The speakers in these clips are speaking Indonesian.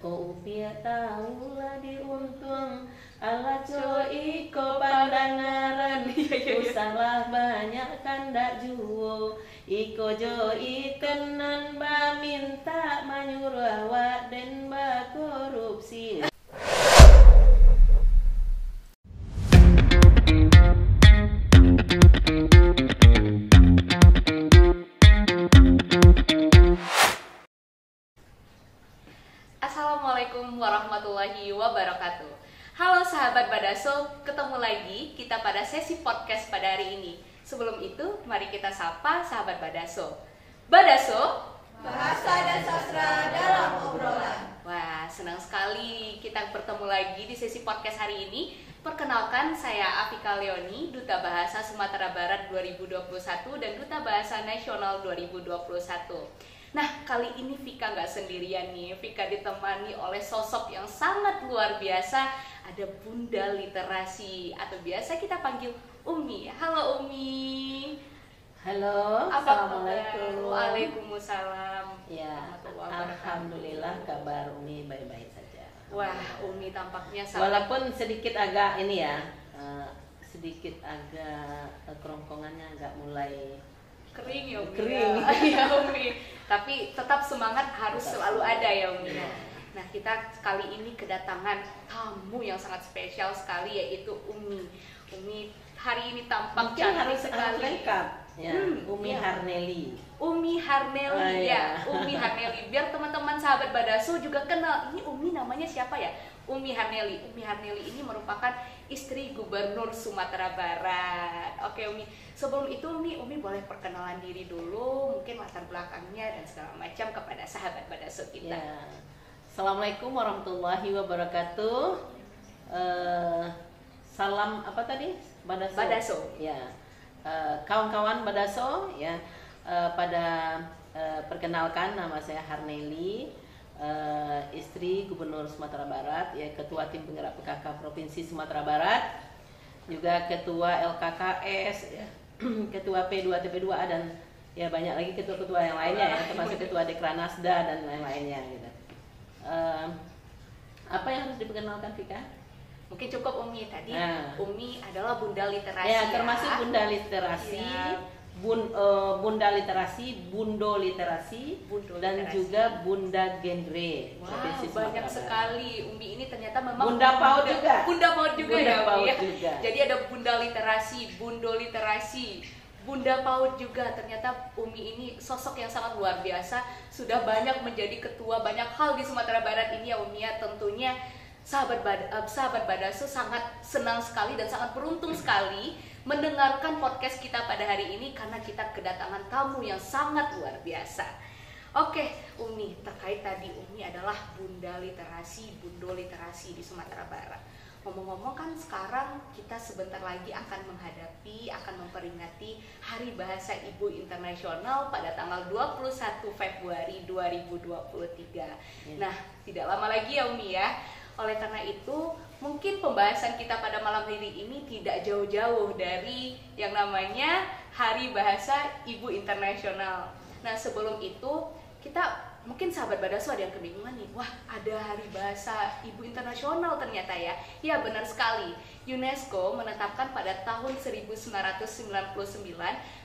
Ko upia tahulah diuntung ala coi ko pandangaran usalah banyak kandak juo iko joi tenan ba minta manyuruh awak dan ba korupsi. Assalamualaikum warahmatullahi wabarakatuh. Halo sahabat Badaso, ketemu lagi kita pada sesi podcast pada hari ini. Sebelum itu, mari kita sapa sahabat Badaso. Badaso, bahasa dan sastra dalam obrolan. Wah, senang sekali kita bertemu lagi di sesi podcast hari ini. Perkenalkan, saya Afika Leoni, Duta Bahasa Sumatera Barat 2021 dan Duta Bahasa Nasional 2021. Nah, kali ini Vika nggak sendirian nih. Vika ditemani oleh sosok yang sangat luar biasa. Ada Bunda Literasi atau biasa kita panggil Umi. Halo Umi. Halo, Apa assalamualaikum. Waalaikumsalam. Ya, alhamdulillah kabar Umi baik-baik saja. Wah, Umi tampaknya sangat... Walaupun sedikit agak ini ya, sedikit agak kerongkongannya agak mulai kering ya Umi. Kering. Ya Umi. Tapi tetap semangat harus selalu ada ya Umi. Nah, kita kali ini kedatangan tamu yang sangat spesial sekali yaitu Umi. Umi hari ini tampak mungkin cantik harus sekali. lengkap ya. Umi iya. Harneli. Umi Harneli Oh, ya, iya. Umi Harneli. Biar teman-teman sahabat Badaso juga kenal. Ini Umi namanya siapa ya? Umi Harneli. Umi Harneli ini merupakan istri Gubernur Sumatera Barat. Oke Umi. Sebelum itu Umi boleh perkenalan diri dulu, mungkin latar belakangnya dan segala macam kepada sahabat Badaso kita. Ya. Assalamualaikum warahmatullahi wabarakatuh. Salam apa tadi? Badaso. Badaso. Ya. Kawan-kawan Badaso ya. Pada perkenalkan nama saya Harneli, istri Gubernur Sumatera Barat, ya, Ketua Tim Penggerak PKK Provinsi Sumatera Barat, juga Ketua LKKS, ya, Ketua P2TP2A dan ya banyak lagi ketua-ketua yang lainnya ya, termasuk Ketua Dekranasda dan lain-lainnya gitu. Apa yang harus diperkenalkan Vika? Mungkin cukup Umi tadi. Nah. Umi adalah Bunda Literasi. Ya, termasuk Bunda Literasi. Ya. Bunda Literasi, Bundo Literasi, Bundo dan Literasi. juga Bunda Genre. Wow, Provinsi banyak Sumatera Barat. sekali. Umi ini ternyata memang Bunda PAUD juga. Bunda PAUD juga Bunda ya, Umi PAUD ya. juga. Jadi ada Bunda Literasi, Bundo Literasi, Bunda PAUD juga. Ternyata Umi ini sosok yang sangat luar biasa. Sudah banyak menjadi ketua banyak hal di Sumatera Barat ini ya Umi ya. Tentunya sahabat Badaso sangat senang sekali dan sangat beruntung sekali mendengarkan podcast kita pada hari ini karena kita kedatangan tamu yang sangat luar biasa. Oke, Umi, terkait tadi Umi adalah Bunda Literasi, Bundo Literasi di Sumatera Barat. Ngomong-ngomong kan sekarang kita sebentar lagi akan memperingati Hari Bahasa Ibu Internasional pada tanggal 21 Februari 2023. Nah, tidak lama lagi ya Umi ya. Oleh karena itu, mungkin pembahasan kita pada malam hari ini tidak jauh-jauh dari yang namanya Hari Bahasa Ibu Internasional. Nah, sebelum itu, mungkin sahabat Badaso ada yang kebingungan nih. Wah, ada Hari Bahasa Ibu Internasional ternyata ya. Ya, benar sekali. UNESCO menetapkan pada tahun 1999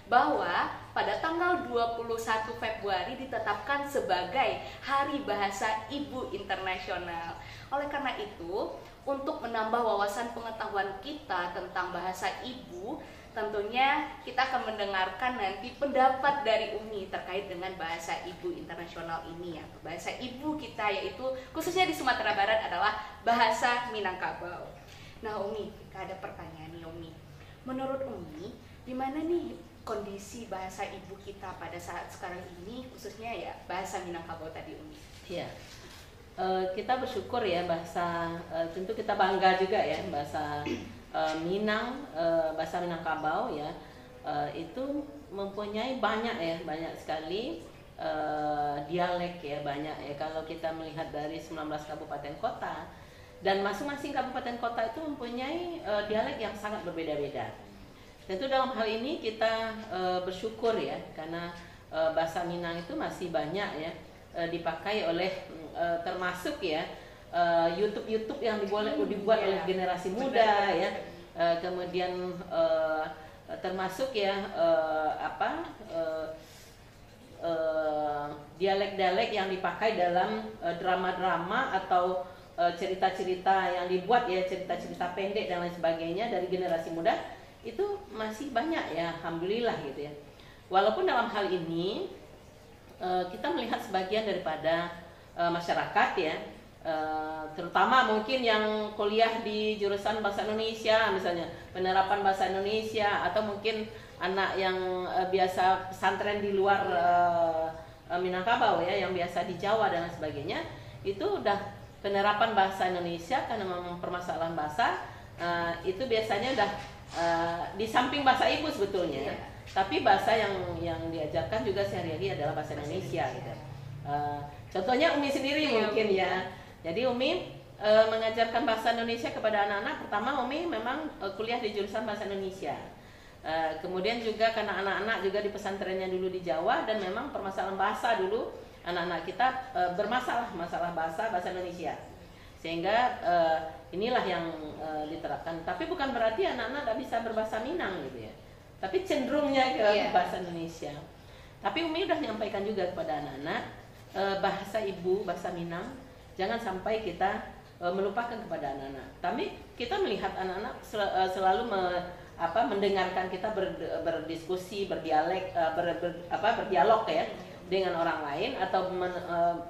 bahwa pada tanggal 21 Februari ditetapkan sebagai Hari Bahasa Ibu Internasional. Oleh karena itu, untuk menambah wawasan pengetahuan kita tentang bahasa ibu, tentunya kita akan mendengarkan nanti pendapat dari Umi terkait dengan bahasa ibu internasional ini ya. Bahasa ibu kita yaitu khususnya di Sumatera Barat adalah bahasa Minangkabau. Nah Umi, kita ada pertanyaan nih Umi. Menurut Umi, gimana nih kondisi bahasa ibu kita pada saat sekarang ini, khususnya ya bahasa Minangkabau tadi Umi? Iya. Kita bersyukur ya tentu kita bangga juga ya bahasa bahasa Minangkabau ya, itu mempunyai banyak sekali dialek ya, banyak ya. Kalau kita melihat dari 19 kabupaten kota dan masing-masing kabupaten kota itu mempunyai dialek yang sangat berbeda-beda. Tentu dalam hal ini kita bersyukur ya karena bahasa Minang itu masih banyak ya dipakai oleh termasuk ya YouTube yang dibuat oleh generasi muda ya. Kemudian termasuk ya dialek-dialek yang dipakai dalam drama-drama atau cerita-cerita yang dibuat ya, cerita-cerita pendek dan lain sebagainya dari generasi muda itu masih banyak ya, alhamdulillah gitu ya. Walaupun dalam hal ini kita melihat sebagian daripada masyarakat ya, terutama mungkin yang kuliah di jurusan bahasa Indonesia misalnya, penerapan bahasa Indonesia, atau mungkin anak yang biasa pesantren di luar Minangkabau ya, yang biasa di Jawa dan lain sebagainya, itu udah penerapan bahasa Indonesia karena memang permasalahan bahasa itu biasanya udah di samping bahasa ibu sebetulnya, tapi bahasa yang diajarkan juga sehari-hari adalah bahasa Indonesia gitu. Contohnya Umi sendiri mungkin ya. Jadi Umi mengajarkan bahasa Indonesia kepada anak-anak. Pertama Umi memang kuliah di jurusan bahasa Indonesia. Kemudian juga karena anak-anak juga di pesantrennya dulu di Jawa, dan memang permasalahan bahasa dulu anak-anak kita masalah bahasa Indonesia. Sehingga inilah yang diterapkan. Tapi bukan berarti anak-anak tidak bisa berbahasa Minang gitu ya. Tapi cenderungnya ke bahasa Indonesia. Tapi Umi udah menyampaikan juga kepada anak-anak bahasa ibu, bahasa Minang jangan sampai kita melupakan kepada anak-anak. Tapi kita melihat anak-anak selalu mendengarkan kita berdiskusi, berdialog ya dengan orang lain, atau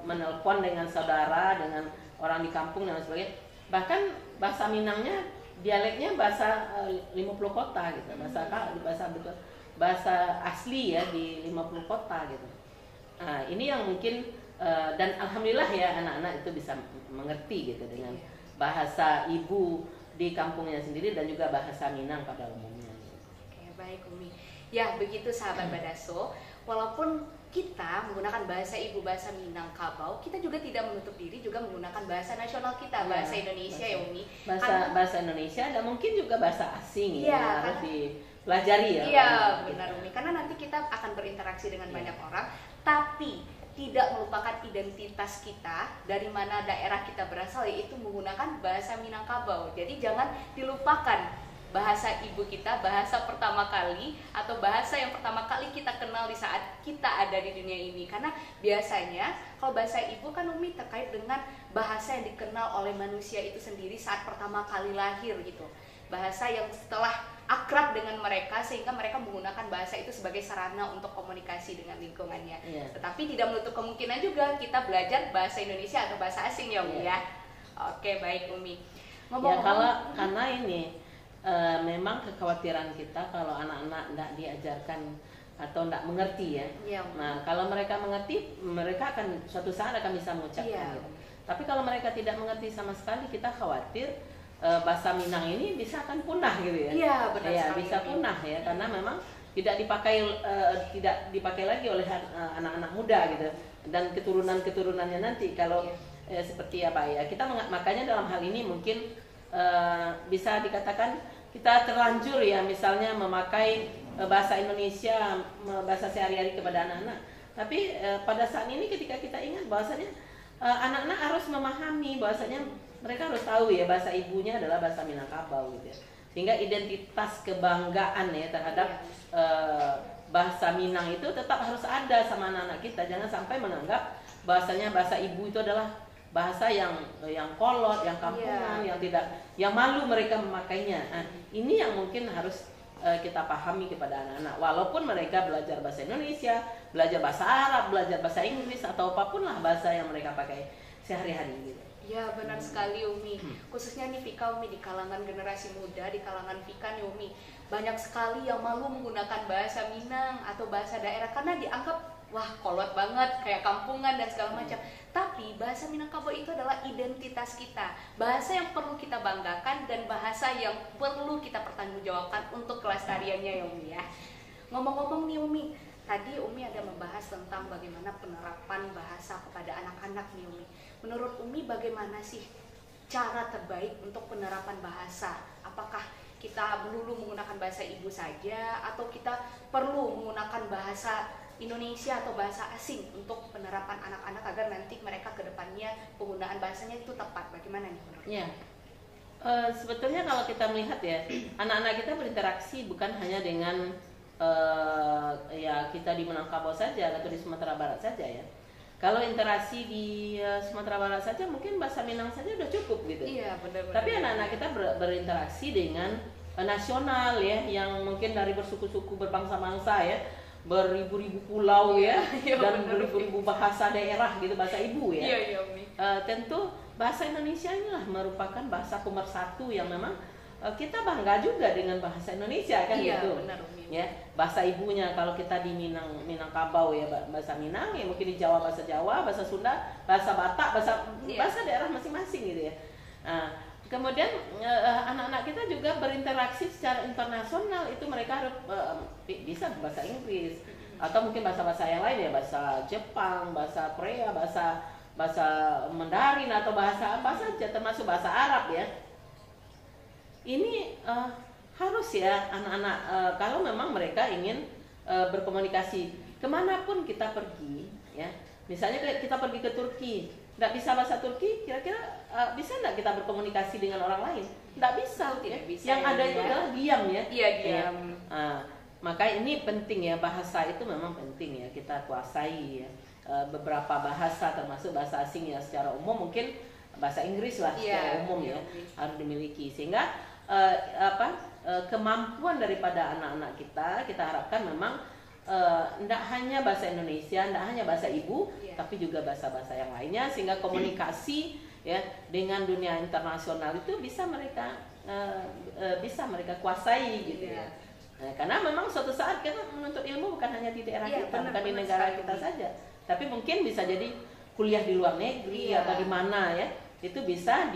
menelpon dengan saudara, dengan orang di kampung dan sebagainya. Bahkan bahasa Minangnya, dialeknya bahasa 50 kota gitu, bahasa asli ya di 50 kota gitu. Nah, ini yang mungkin dan alhamdulillah ya anak-anak itu bisa mengerti gitu dengan bahasa ibu di kampungnya sendiri dan juga bahasa Minang pada umumnya. Oke, baik Umi. Ya, begitu sahabat Badaso. Walaupun kita menggunakan bahasa ibu, bahasa Minangkabau, kita juga tidak menutup diri juga menggunakan bahasa nasional kita, bahasa Indonesia ya Umi. Bahasa Indonesia dan mungkin juga bahasa asing ya, harus dipelajari ya. Iya, benar Umi. Karena nanti kita akan berinteraksi dengan banyak orang, tapi tidak melupakan identitas kita, dari mana daerah kita berasal, yaitu menggunakan bahasa Minangkabau. Jadi jangan dilupakan bahasa ibu kita, bahasa pertama kali atau bahasa yang pertama kali kita kenal di saat kita ada di dunia ini. Karena biasanya kalau bahasa ibu kan Umi terkait dengan bahasa yang dikenal oleh manusia itu sendiri saat pertama kali lahir gitu. Bahasa yang setelah akrab dengan mereka sehingga mereka menggunakan bahasa itu sebagai sarana untuk komunikasi dengan lingkungannya. Tetapi tidak menutup kemungkinan juga kita belajar bahasa Indonesia atau bahasa asing ya Umi ya. Oke, baik Umi. Karena ini memang kekhawatiran kita kalau anak-anak tidak diajarkan atau tidak mengerti ya. Nah, kalau mereka mengerti, mereka akan suatu saat akan bisa mengucapkan gitu. Tapi kalau mereka tidak mengerti sama sekali, kita khawatir bahasa Minang ini bisa akan punah gitu ya. Iya, benar sekali. Bisa punah ya, karena memang tidak dipakai lagi oleh anak-anak muda gitu, dan keturunan-keturunannya nanti kalau seperti apa ya. Kita makanya dalam hal ini mungkin bisa dikatakan kita terlanjur ya, misalnya memakai bahasa Indonesia, bahasa sehari-hari kepada anak-anak. Tapi pada saat ini ketika kita ingat bahwasanya anak-anak harus memahami bahwasanya mereka harus tahu ya bahasa ibunya adalah bahasa Minangkabau gitu ya. Sehingga identitas kebanggaan ya terhadap bahasa Minang itu tetap harus ada sama anak-anak kita. Jangan sampai menganggap bahasanya bahasa ibu itu adalah bahasa yang kolot, yang kampungan, yang malu mereka memakainya. Nah, ini yang mungkin harus kita pahami kepada anak-anak. Walaupun mereka belajar bahasa Indonesia, belajar bahasa Arab, belajar bahasa Inggris atau apapun lah bahasa yang mereka pakai sehari-hari gitu. Ya, benar sekali Umi. Khususnya nih Vika Umi, di kalangan generasi muda, di kalangan Vika nih Umi, banyak sekali yang malu menggunakan bahasa Minang atau bahasa daerah karena dianggap wah kolot banget, kayak kampungan dan segala macam. Tapi bahasa Minangkabau itu adalah identitas kita, bahasa yang perlu kita banggakan dan bahasa yang perlu kita pertanggungjawabkan untuk kelestariannya ya Umi ya. Ngomong-ngomong nih Umi, tadi Umi ada membahas tentang bagaimana penerapan bahasa kepada anak-anak nih Umi. Menurut Umi bagaimana sih cara terbaik untuk penerapan bahasa? Apakah kita melulu menggunakan bahasa ibu saja atau kita perlu menggunakan bahasa Indonesia atau bahasa asing untuk penerapan anak-anak agar nanti mereka ke depannya penggunaan bahasanya itu tepat? Bagaimana nih menurut? Ya. Sebetulnya kalau kita melihat ya, anak-anak kita berinteraksi bukan hanya dengan ya kita di Minangkabau saja atau di Sumatera Barat saja ya. Kalau interaksi di Sumatera Barat saja mungkin bahasa Minang saja udah cukup gitu. Iya, benar-benar. Tapi anak-anak kita berinteraksi dengan nasional ya, yang mungkin dari bersuku-suku berbangsa-bangsa ya, beribu-ribu pulau ya, dan beribu-ribu bahasa daerah gitu, bahasa ibu ya. Iya, Umi. Tentu bahasa Indonesia inilah merupakan bahasa pemersatu yang memang kita bangga juga dengan bahasa Indonesia kan gitu. Benar, Umi. Ya, bahasa ibunya kalau kita di Minangkabau ya bahasa Minang, ya mungkin di Jawa bahasa Jawa, bahasa Sunda, bahasa Batak, bahasa daerah masing-masing gitu ya. Kemudian anak-anak kita juga berinteraksi secara internasional, itu mereka harus bisa bahasa Inggris atau mungkin bahasa-bahasa yang lain ya, bahasa Jepang, bahasa Korea, bahasa Mandarin atau bahasa apa saja, termasuk bahasa Arab ya. Ini harus ya anak-anak kalau memang mereka ingin berkomunikasi kemanapun kita pergi ya. Misalnya kita pergi ke Turki, nggak bisa bahasa Turki, kira-kira bisa nggak kita berkomunikasi dengan orang lain? Nggak bisa, tidak bisa. Yang ada itu adalah diam ya. Iya, diam. Maka ini penting ya, bahasa itu memang penting ya kita kuasai ya. Beberapa bahasa termasuk bahasa asing ya, secara umum mungkin bahasa Inggris lah secara umum ya harus dimiliki, sehingga kemampuan daripada anak-anak kita harapkan memang tidak hanya bahasa Indonesia, tidak hanya bahasa ibu, tapi juga bahasa-bahasa yang lainnya, sehingga komunikasi ya dengan dunia internasional itu bisa mereka kuasai gitu ya. Karena memang suatu saat kita menuntut ilmu bukan hanya di daerah kita, bukan di negara kita saja, tapi mungkin bisa jadi kuliah di luar negeri atau di mana ya, itu bisa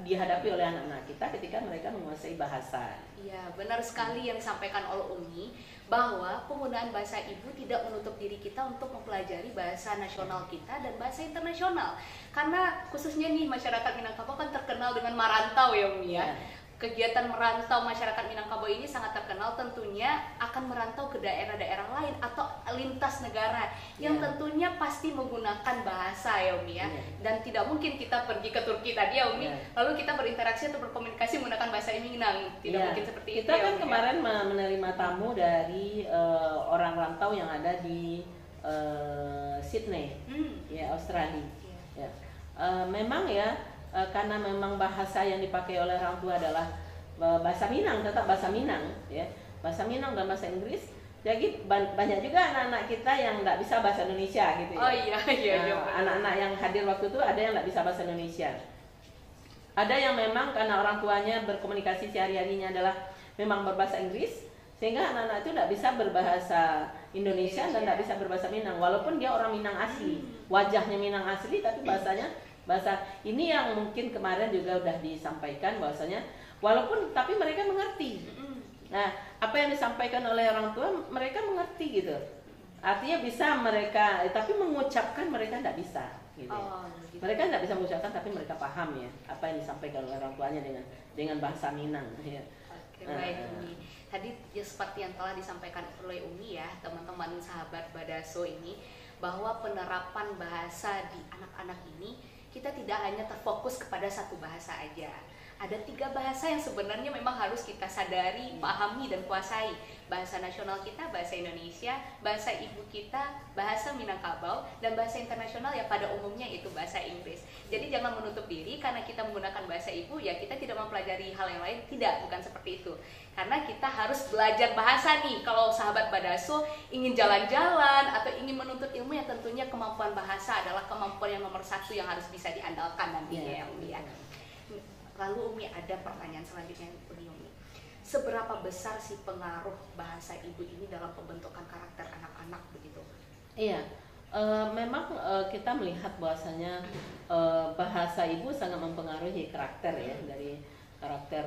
dihadapi oleh anak-anak kita ketika mereka menguasai bahasa. Iya, benar sekali yang disampaikan oleh Umi, bahwa penggunaan bahasa ibu tidak menutup diri kita untuk mempelajari bahasa nasional kita dan bahasa internasional. Karena khususnya nih masyarakat Minangkabau kan terkenal dengan merantau ya Umi ya. Kegiatan merantau masyarakat Minangkabau ini sangat terkenal, tentunya akan merantau ke daerah-daerah lain atau lintas negara yang tentunya pasti menggunakan bahasa ya Umi ya. Dan tidak mungkin kita pergi ke Turki tadi ya Umi, lalu kita berinteraksi atau berkomunikasi menggunakan bahasa Minang, tidak mungkin seperti itu. Kita kan kemarin menerima tamu dari orang rantau yang ada di Sydney, ya Australia. Ya. Memang ya. Karena memang bahasa yang dipakai oleh orang tua adalah bahasa Minang, tetap bahasa Minang ya, bahasa Minang dan bahasa Inggris. Jadi banyak juga anak-anak kita yang nggak bisa bahasa Indonesia gitu ya. Oh iya. Anak-anak yang hadir waktu itu ada yang nggak bisa bahasa Indonesia, ada yang memang karena orang tuanya berkomunikasi sehari-harinya adalah memang berbahasa Inggris, sehingga anak-anak itu nggak bisa berbahasa Indonesia dan nggak bisa berbahasa Minang, walaupun dia orang Minang asli, wajahnya Minang asli, tapi bahasanya bahasa ini yang mungkin kemarin juga udah disampaikan bahwasanya walaupun tapi mereka mengerti. Nah, apa yang disampaikan oleh orang tua mereka mengerti gitu. Artinya bisa mereka, tapi mengucapkan mereka tidak bisa gitu. Gitu. Mereka tidak bisa mengucapkan tapi mereka paham ya apa yang disampaikan oleh orang tuanya dengan bahasa Minang ya. Oke, baik Umi. Tadi ya seperti yang telah disampaikan oleh Umi ya, teman-teman sahabat Badaso ini, bahwa penerapan bahasa di anak-anak ini kita tidak hanya terfokus kepada satu bahasa aja. Ada 3 bahasa yang sebenarnya memang harus kita sadari, pahami dan kuasai. Bahasa nasional kita, bahasa Indonesia, bahasa ibu kita, bahasa Minangkabau, dan bahasa internasional ya pada umumnya itu bahasa Inggris. Jadi jangan menutup diri karena kita menggunakan bahasa ibu ya kita tidak mempelajari hal yang lain. Tidak, bukan seperti itu. Karena kita harus belajar bahasa nih. Kalau sahabat Badaso ingin jalan-jalan atau ingin menuntut ilmu ya tentunya kemampuan bahasa adalah kemampuan yang nomor 1 yang harus bisa diandalkan nantinya ya Umi ya. Lalu Umi ada pertanyaan selanjutnya Umi. Seberapa besar sih pengaruh bahasa ibu ini dalam pembentukan karakter anak-anak begitu? Iya, memang kita melihat bahwasanya bahasa ibu sangat mempengaruhi karakter ya dari karakter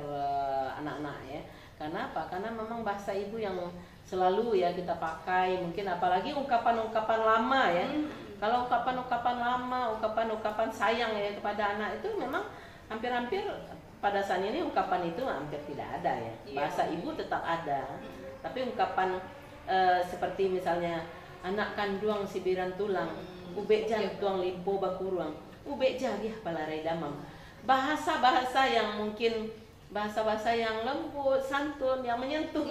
anak-anak ya. Karena apa? Karena memang bahasa ibu yang selalu ya kita pakai, mungkin apalagi ungkapan-ungkapan lama ya. Kalau ungkapan-ungkapan lama, ungkapan-ungkapan sayang ya kepada anak itu memang hampir-hampir pada saat ini ungkapan itu hampir tidak ada ya. Bahasa ibu tetap ada, tapi ungkapan seperti misalnya anak kanduang sibiran tulang, ubek jantuang limpo bakuruang, ubek jariah palarai damam. Bahasa-bahasa yang mungkin bahasa-bahasa yang lembut, santun, yang menyentuh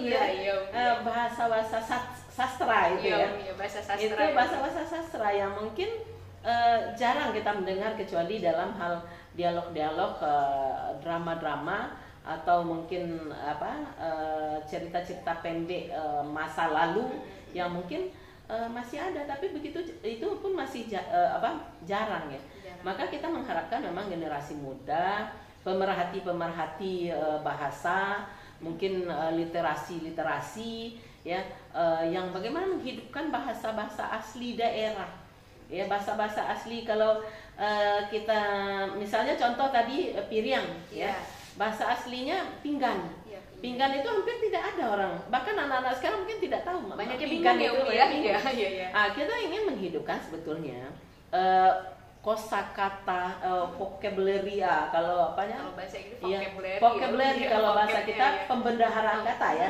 bahasa-bahasa sastra itu bahasa sastra. Itu bahasa-bahasa sastra yang mungkin jarang kita mendengar kecuali dalam hal dialog-dialog, drama-drama, atau mungkin cerita-cerita pendek masa lalu yang mungkin masih ada, tapi begitu itu pun masih jarang ya. Maka kita mengharapkan memang generasi muda, pemerhati bahasa, mungkin literasi ya, yang bagaimana menghidupkan bahasa-bahasa asli daerah, ya, bahasa-bahasa asli. Kalau kita misalnya contoh tadi Piriang, ya, bahasa aslinya pinggan. Pinggan itu hampir tidak ada orang, bahkan anak-anak sekarang mungkin tidak tahu banyaknya pinggan itu ya. Kita ingin menghidupkan sebetulnya kosakata, vocabulary, kalau bahasa Inggris vocabulary, kalau bahasa kita pembendaharaan kata ya.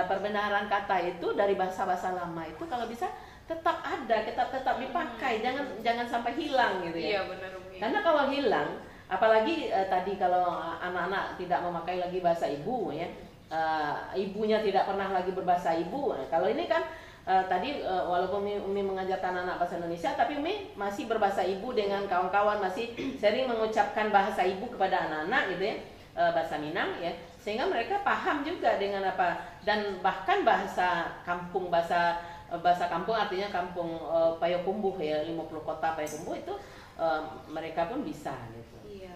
Pembendaharaan kata itu dari bahasa-bahasa lama itu kalau bisa tetap ada, tetap dipakai, jangan sampai hilang gitu ya. Iya, benar, Umi. Karena kalau hilang, apalagi tadi kalau anak-anak tidak memakai lagi bahasa ibu ya, ibunya tidak pernah lagi berbahasa ibu. Nah, kalau ini kan tadi walaupun Umi mengajarkan anak bahasa Indonesia, tapi Umi masih berbahasa ibu dengan kawan-kawan, masih sering mengucapkan bahasa ibu kepada anak-anak gitu ya, bahasa Minang ya, sehingga mereka paham juga dengan apa, dan bahkan bahasa kampung, bahasa kampung artinya kampung Payakumbuh ya, 50 kota Payakumbuh itu mereka pun bisa gitu. Iya.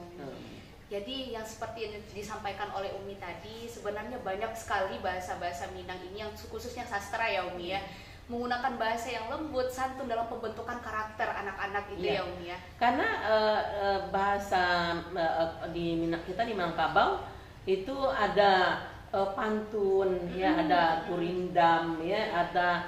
Jadi yang seperti yang disampaikan oleh Umi tadi, sebenarnya banyak sekali bahasa-bahasa Minang ini yang khususnya sastra ya Umi ya, menggunakan bahasa yang lembut, santun dalam pembentukan karakter anak-anak itu ya Umi ya. Karena bahasa di Minang kita di Minangkabau itu ada pantun ya, ada kurindam ya, ada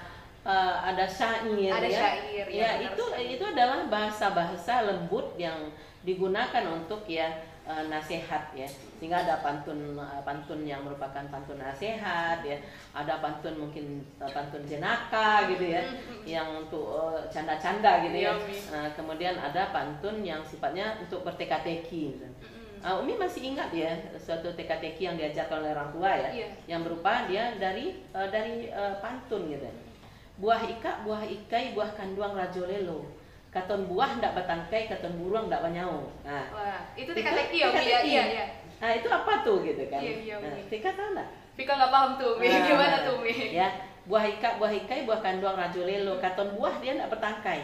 syair, syair ya itu adalah bahasa-bahasa lembut yang digunakan untuk ya nasihat ya, sehingga ada pantun yang merupakan pantun nasihat ya, ada pantun mungkin pantun jenaka gitu ya, yang untuk canda-canda gitu ya. Kemudian ada pantun yang sifatnya untuk berteka-teki gitu. Umi masih ingat ya suatu teka-teki yang diajarkan oleh orang tua ya, yang berupa dia dari pantun gitu. Buah ika, buah ikai, buah kanduang rajolelo. Katon buah ndak batangkai, katon buruang ndak banyau. Nah, wah, itu teka-teki ya, iya. Nah, itu apa tuh gitu kan? Iya, nah, Tika tahu nggak? Tika nggak paham tuh, Umi. Gimana tuh, Umi? Ya, buah ika, buah ikai, buah kanduang rajolelo. Katon buah dia ndak bertangkai.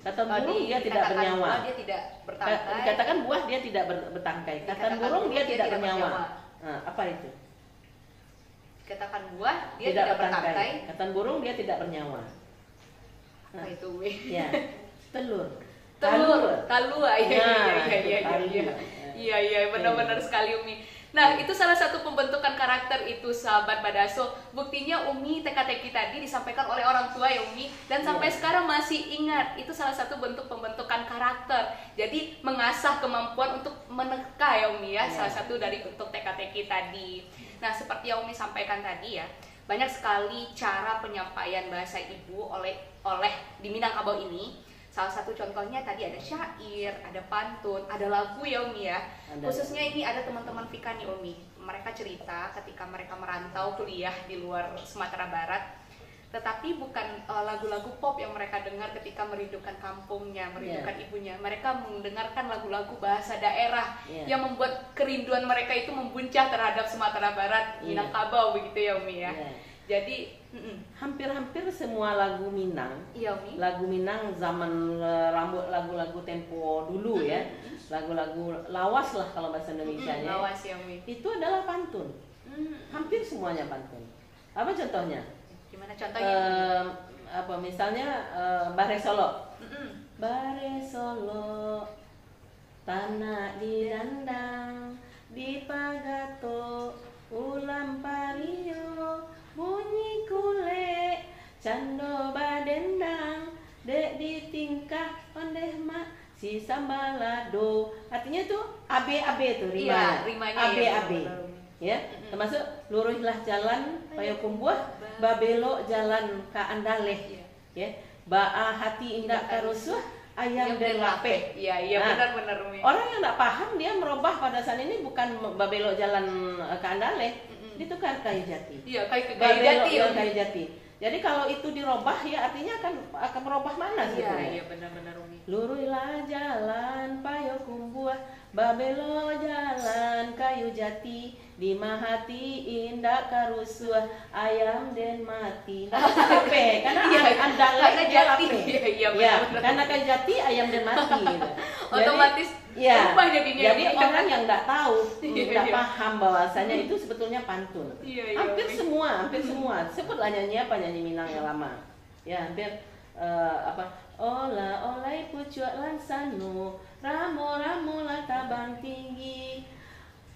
Katon burung dia tidak bernyawa. Buah dia tidak bertangkai. Katakan buah dia tidak bertangkai. Katon burung dia tidak bernyawa. Nah, apa itu? Katakan buah dia tidak bertangkai. Katan burung dia tidak bernyawa. Apa itu, Umi? Ya. Telur, iya, benar-benar sekali Umi. Nah, itu salah satu pembentukan karakter itu sahabat Badaso. Buktinya Umi teka-teki tadi disampaikan oleh orang tua ya Umi, dan sampai sekarang masih ingat. Itu salah satu bentuk pembentukan karakter. Jadi mengasah kemampuan untuk meneka ya Umi ya, salah satu dari bentuk teka-teki tadi. Nah, seperti yang Umi sampaikan tadi ya, banyak sekali cara penyampaian bahasa ibu oleh di Minangkabau ini. Salah satu contohnya tadi ada syair, ada pantun, ada lagu ya Umi ya. Khususnya ini ada teman-teman Vika nih Umi. Mereka cerita ketika mereka merantau kuliah di luar Sumatera Barat. Tetapi bukan lagu-lagu pop yang mereka dengar ketika merindukan kampungnya, merindukan ibunya. Mereka mendengarkan lagu-lagu bahasa daerah yang membuat kerinduan mereka itu membuncah terhadap Sumatera Barat, Minangkabau begitu ya Umi ya. Jadi hampir-hampir semua lagu Minang, lagu Minang zaman lagu-lagu tempo dulu ya, lagu-lagu lawas lah kalau bahasa Indonesianya. Lawas ya Umi. Itu adalah pantun. Hampir semuanya pantun. Apa contohnya? Gimana contohnya? Apa misalnya Bare Solo. Bare Solo, tanah dirandang, di pagato, ulam pario. Bunyi kule, cando badendang, dek ditingkah ondeh mak si sambalado. Artinya tuh AB tuh rimanya. Rimanya AB. ya, termasuk luruhlah jalan payokumbuah, babelo jalan ka andaleh, ya, baa hati indah karusuh, ayam dan lape. Iya, Nah, benar Umi. orang yang tidak paham dia merubah pada saat ini bukan babelo jalan ke andaleh, itu kan kayu jati. Iya, kayu Babelo jati. jalan kayu jati. Jadi kalau itu dirubah ya artinya akan merubah mana sebetulnya? Iya, benar Umi. Luruilah jalan payokumbuah, babelo jalan kayu jati, di mahati indah karusuah, ayam den mati. Nah, lape, karena andaleh dia lape. Iya, Ya, karena kayu jati ayam den mati. Gitu. Otomatis ya, berubah jadinya. jadi orang yang nggak tahu, nggak Iya. paham bahwasanya itu sebetulnya pantun. Iya, hampir Umi. semua. Sebutlah nyanyi apa, nyanyi Minang yang lama. Ya, hampir ola olai pucuak lansanu, ramo tabang tinggi.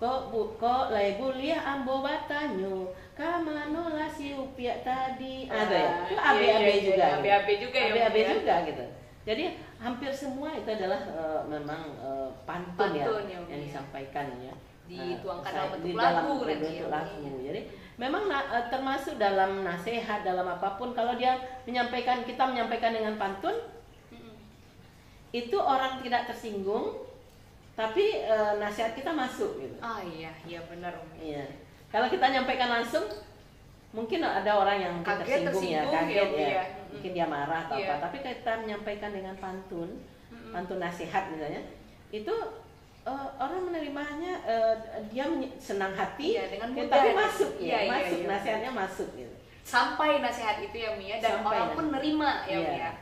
Kok lai buliah ambo batanyo, kamano lah si upiak tadi. Ada ya, itu AB juga. AB juga ya. AB juga gitu. Jadi hampir semua itu adalah memang pantun ya yang disampaikan ya. Dituangkan dalam bentuk di lagu dalam bentuk lagu. Jadi memang termasuk dalam nasihat, dalam apapun, kalau dia kita menyampaikan dengan pantun, itu orang tidak tersinggung, tapi nasihat kita masuk gitu. Iya benar Umi. Iya. Kalau kita nyampaikan langsung, mungkin ada orang yang tersinggung ya, kaget ya. Mungkin dia marah atau apa. Tapi kita menyampaikan dengan pantun nasihat misalnya, itu orang menerimanya, dia senang hati, dengan mudah, tapi masuk nasihatnya masuk gitu. Sampai nasihat itu ya Umi ya, dan orang pun nerima ya Umi ya.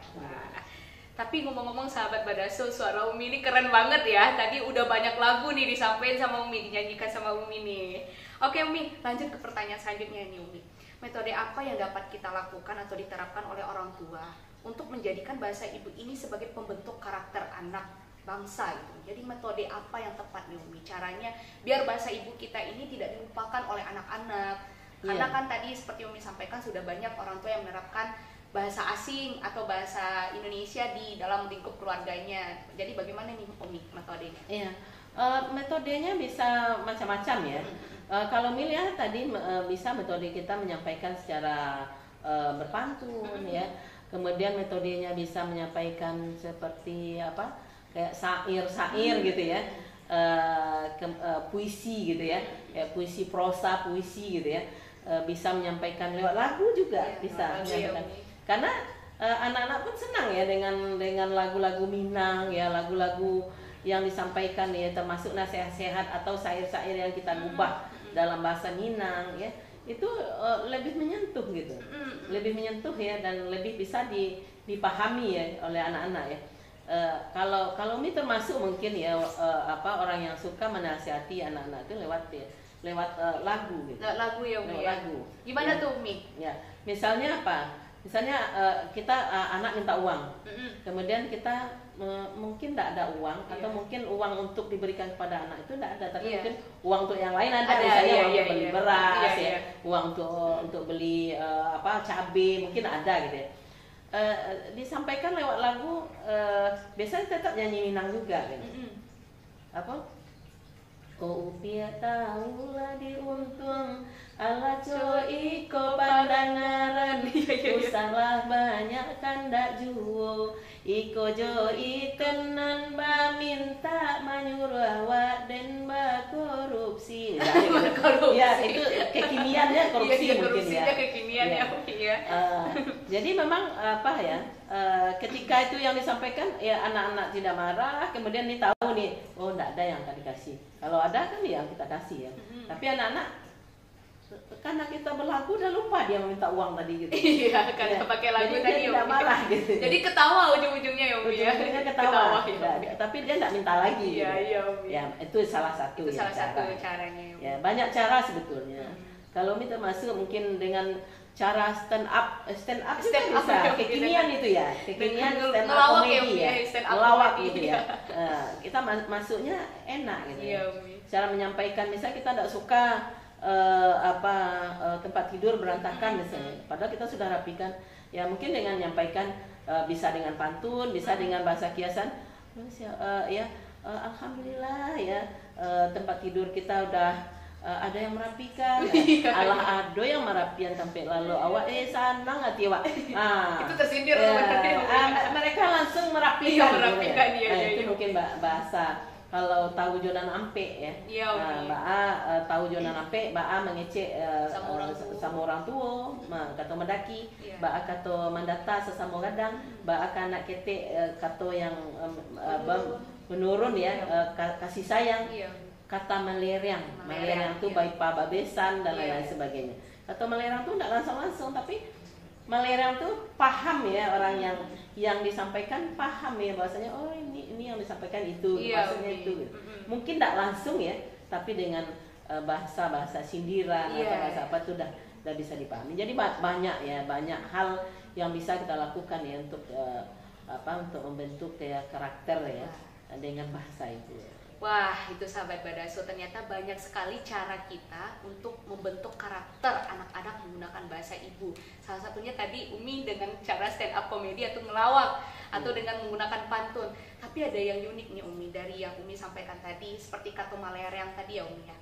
Tapi ngomong-ngomong sahabat Badaso, suara Umi ini keren banget ya. Tadi udah banyak lagu nih disampaikan sama Umi, dinyanyikan sama Umi nih. Oke Umi, lanjut ke pertanyaan selanjutnya nih Umi. Metode apa yang dapat kita lakukan atau diterapkan oleh orang tua untuk menjadikan bahasa ibu ini sebagai pembentuk karakter anak bangsa gitu. Jadi metode apa yang tepat nih Umi? Caranya biar bahasa ibu kita ini tidak dilupakan oleh anak-anak. Karena kan tadi seperti Umi sampaikan sudah banyak orang tua yang menerapkan bahasa asing atau bahasa Indonesia di dalam lingkup keluarganya. Jadi bagaimana nih Umi metodenya? Iya, metodenya bisa macam-macam ya. Kalau Milia tadi bisa metode kita menyampaikan secara berpantun ya. Kemudian metodenya bisa menyampaikan seperti apa? Kayak sair gitu ya. Puisi gitu ya. Puisi prosa, puisi gitu ya. Bisa menyampaikan lewat lagu juga bisa menyampaikan. Karena anak-anak pun senang ya dengan lagu-lagu Minang ya, lagu-lagu yang disampaikan ya, termasuk nasihat-nasihat atau syair-syair yang kita ubah dalam bahasa Minang ya, itu lebih menyentuh gitu, lebih menyentuh ya, dan lebih bisa dipahami ya oleh anak-anak ya. Kalau ini termasuk mungkin ya orang yang suka menasihati anak-anak itu lewat lagu gitu. Lewat lagu ya Umi. Lagu. Gimana Ya. tuh Umi? Ya, misalnya apa? Misalnya kita anak minta uang, kemudian kita mungkin tidak ada uang, atau mungkin uang untuk diberikan kepada anak itu tidak ada, tapi mungkin uang untuk yang lain ada, misalnya uang untuk beli beras, uang untuk beli cabai mungkin ada gitu ya. Disampaikan lewat lagu, biasanya tetap nyanyi Minang juga gitu. Apa? Ko upia tahulah diuntung, ala coi ko pandangaran, usalah banyak kandak juo, iko jo itenan ba minta manyuruh awak dan ba korupsi. Ya itu kekiniannya korupsi mungkin ya. Kekinian ya. Jadi memang ketika itu yang disampaikan ya, anak-anak tidak marah, kemudian dia tahu nih, oh enggak ada yang akan dikasih. Kalau ada kan ya kita kasih ya. Tapi anak-anak karena kita berlagu udah lupa dia meminta uang tadi gitu. Iya, karena pakai lagu jadi tadi dia tidak marah gitu. Jadi ketawa ujung-ujungnya ya Umi ya. Ujung-ujungnya ketawa. Ya. Tapi dia tidak minta lagi. Iya, gitu. iya Umi. Ya, itu salah satu. Itu salah satu caranya. Ya, banyak cara sebetulnya. Kalau Umi termasuk mungkin dengan cara stand up juga bisa. Kekinian itu ya. Kekinian stand up komedi ya. Melawak gitu ya. Kita masuknya enak gitu. Iya, Umi. Cara menyampaikan, misalnya kita tidak suka tempat tidur berantakan misalnya, padahal kita sudah rapikan ya, mungkin dengan menyampaikan bisa dengan pantun, bisa dengan bahasa kiasan, alhamdulillah ya, tempat tidur kita udah ada yang merapikan, alah ado yang merapian sampai lalu awak senang hati awak. Itu tersindir mereka langsung merapikan. Iya, merapikan gitu ya. Itu mungkin bahasa. Kalau tahu jonan ampe ya, tahu jonan ampe, mengecek sama orang tua, kata mendaki, kata mendata sesama gadang, kanak ketek kata yang menurun ya, kasih sayang, kata melerang tuh baik pababesan dan lain-lain sebagainya. Kata melerang tuh tidak langsung tapi melerang tuh paham ya, orang yang disampaikan paham ya bahasanya, oh ini yang disampaikan itu, maksudnya itu gitu. Mungkin tidak langsung ya, tapi dengan bahasa sindiran atau bahasa apa tuh udah bisa dipahami. Jadi banyak hal yang bisa kita lakukan ya untuk untuk membentuk ya karakter ya dengan bahasa itu. Wah, itu sahabat Badaso, ternyata banyak sekali cara kita untuk membentuk karakter anak-anak menggunakan bahasa ibu. Salah satunya tadi Umi dengan cara stand up comedy atau ngelawak atau dengan menggunakan pantun. Tapi ada yang unik nih Umi dari yang Umi sampaikan tadi, seperti kata Malerang tadi ya Umi ya.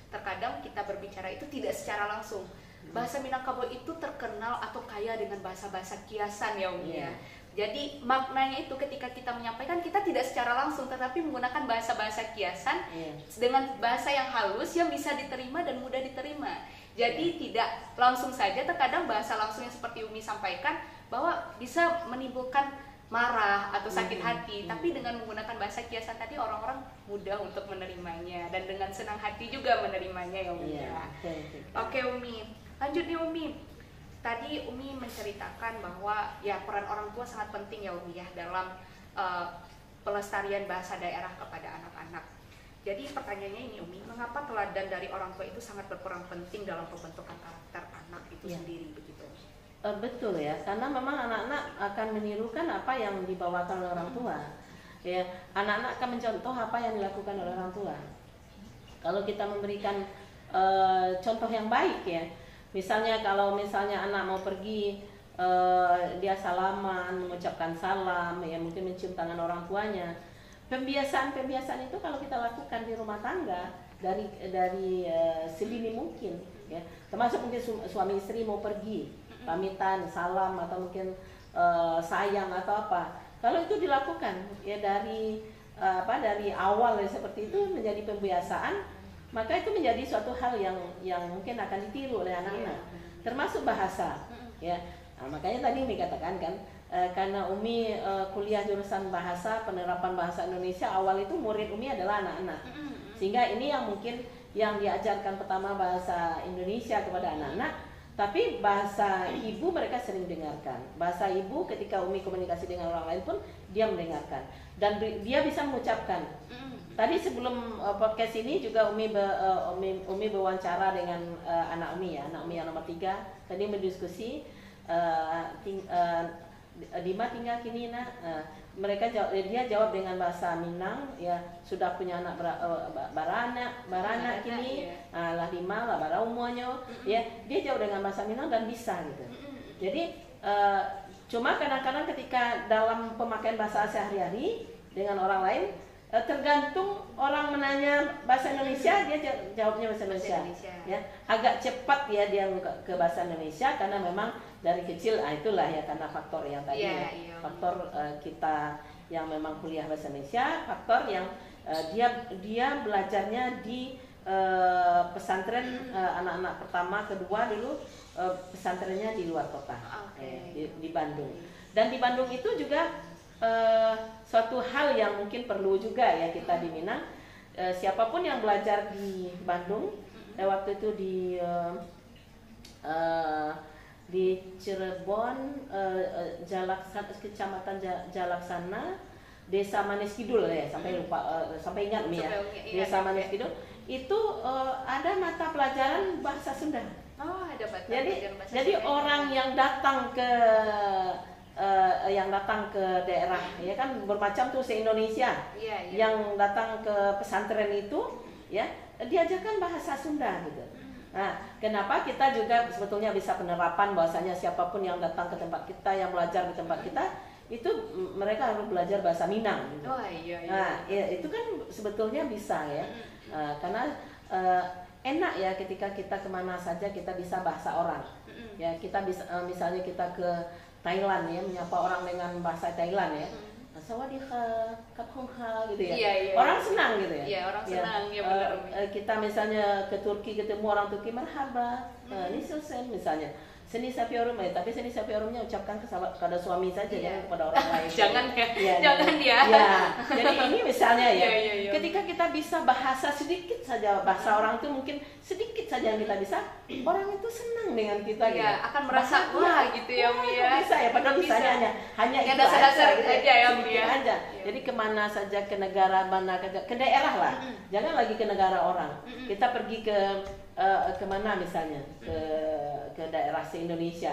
Terkadang kita berbicara itu tidak secara langsung. Bahasa Minangkabau itu terkenal atau kaya dengan bahasa-bahasa kiasan ya Umi ya. Jadi maknanya itu ketika kita menyampaikan, kita tidak secara langsung tetapi menggunakan bahasa-bahasa kiasan dengan bahasa yang halus yang bisa diterima dan mudah diterima. Jadi tidak langsung saja, terkadang bahasa langsung yang seperti Umi sampaikan bahwa bisa menimbulkan marah atau sakit hati, tapi dengan menggunakan bahasa kiasan tadi orang-orang mudah untuk menerimanya dan dengan senang hati juga menerimanya ya Umi. Oke Umi, lanjut nih Umi. Tadi Umi menceritakan bahwa ya peran orang tua sangat penting ya Umi ya dalam pelestarian bahasa daerah kepada anak-anak. Jadi pertanyaannya ini Umi, mengapa teladan dari orang tua itu sangat berperan penting dalam pembentukan karakter anak itu sendiri begitu? Betul ya, karena memang anak-anak akan menirukan apa yang dibawakan oleh orang tua. Ya, anak-anak akan mencontoh apa yang dilakukan oleh orang tua. Kalau kita memberikan contoh yang baik ya. Misalnya kalau anak mau pergi, dia salaman, mengucapkan salam, ya mungkin mencium tangan orang tuanya. Pembiasaan itu kalau kita lakukan di rumah tangga dari sedini mungkin, ya. Termasuk mungkin suami istri mau pergi, pamitan, salam atau mungkin sayang atau apa. Kalau itu dilakukan ya dari awal ya, seperti itu menjadi pembiasaan. Maka itu menjadi suatu hal yang mungkin akan ditiru oleh anak-anak, termasuk bahasa, ya. Nah, makanya tadi Umi katakan kan, karena Umi kuliah jurusan bahasa, penerapan bahasa Indonesia, awal itu murid Umi adalah anak-anak, sehingga ini yang mungkin yang diajarkan pertama bahasa Indonesia kepada anak-anak, tapi bahasa ibu mereka sering dengarkan. Bahasa ibu ketika Umi komunikasi dengan orang lain pun dia mendengarkan dan dia bisa mengucapkan. Tadi sebelum podcast ini juga Umi berwawancara dengan anak Umi ya, anak Umi yang nomor 3. Tadi berdiskusi Dima tinggal kini nak. Dia jawab dengan bahasa Minang ya, sudah punya anak baranak kini, lah Dima lah bara umurnya ya. Dia jawab dengan bahasa Minang dan bisa gitu. Jadi cuma kadang-kadang ketika dalam pemakaian bahasa sehari-hari dengan orang lain, tergantung orang menanya bahasa Indonesia, dia jawabnya bahasa Indonesia. Ya, agak cepat ya dia ke bahasa Indonesia karena memang dari kecil itulah ya, karena faktor yang tadi faktor kita yang memang kuliah bahasa Indonesia, faktor yang dia belajarnya di pesantren anak-anak pertama, kedua dulu pesantrennya di luar kota, di Bandung. Dan di Bandung itu juga suatu hal yang mungkin perlu juga ya kita di Minang, siapapun yang belajar di Bandung, waktu itu di Cirebon, Kecamatan Jalaksana, Desa Manis Kidul ya, sampai lupa, sampai ingat nih ya, Desa Manis Kidul itu ada mata pelajaran bahasa Sunda. Oh, ada jadi orang yang datang ke daerah ya kan bermacam tuh se-Indonesia, yang datang ke pesantren itu ya diajarkan bahasa Sunda gitu. Nah, kenapa kita juga sebetulnya bisa penerapan bahwasanya siapapun yang datang ke tempat kita, yang belajar di tempat kita, itu mereka harus belajar bahasa Minang gitu. Nah, ya, itu kan sebetulnya bisa ya. Karena enak ya ketika kita kemana saja kita bisa bahasa orang. Ya kita bisa misalnya kita ke Thailand ya, menyapa orang dengan bahasa Thailand ya. Sawadika, kapungha gitu ya. Iya, orang senang gitu ya. Iya, orang senang ya benar. Kita misalnya ke Turki ketemu orang Turki marhaba, ini selesai misalnya. Seni sapiorum ya, tapi seni sapiorumnya ucapkan kepada suami saja, jangan kepada orang lain. Jangan ya, jangan ya. Ya, jadi ini misalnya ya, Iya. ketika kita bisa bahasa sedikit saja, bahasa orang itu mungkin sedikit saja yang kita bisa, orang itu senang dengan kita. Iya, gitu. akan merasa wah gitu ya, Mi ya. Bisa ya, padahal bisanya hanya yang itu dasar-dasar gitu aja ya, Mi ya. aja. Jadi kemana saja, ke negara mana, ke daerah lah, jangan lagi ke negara orang. Kita pergi kemana misalnya, ke daerah se-Indonesia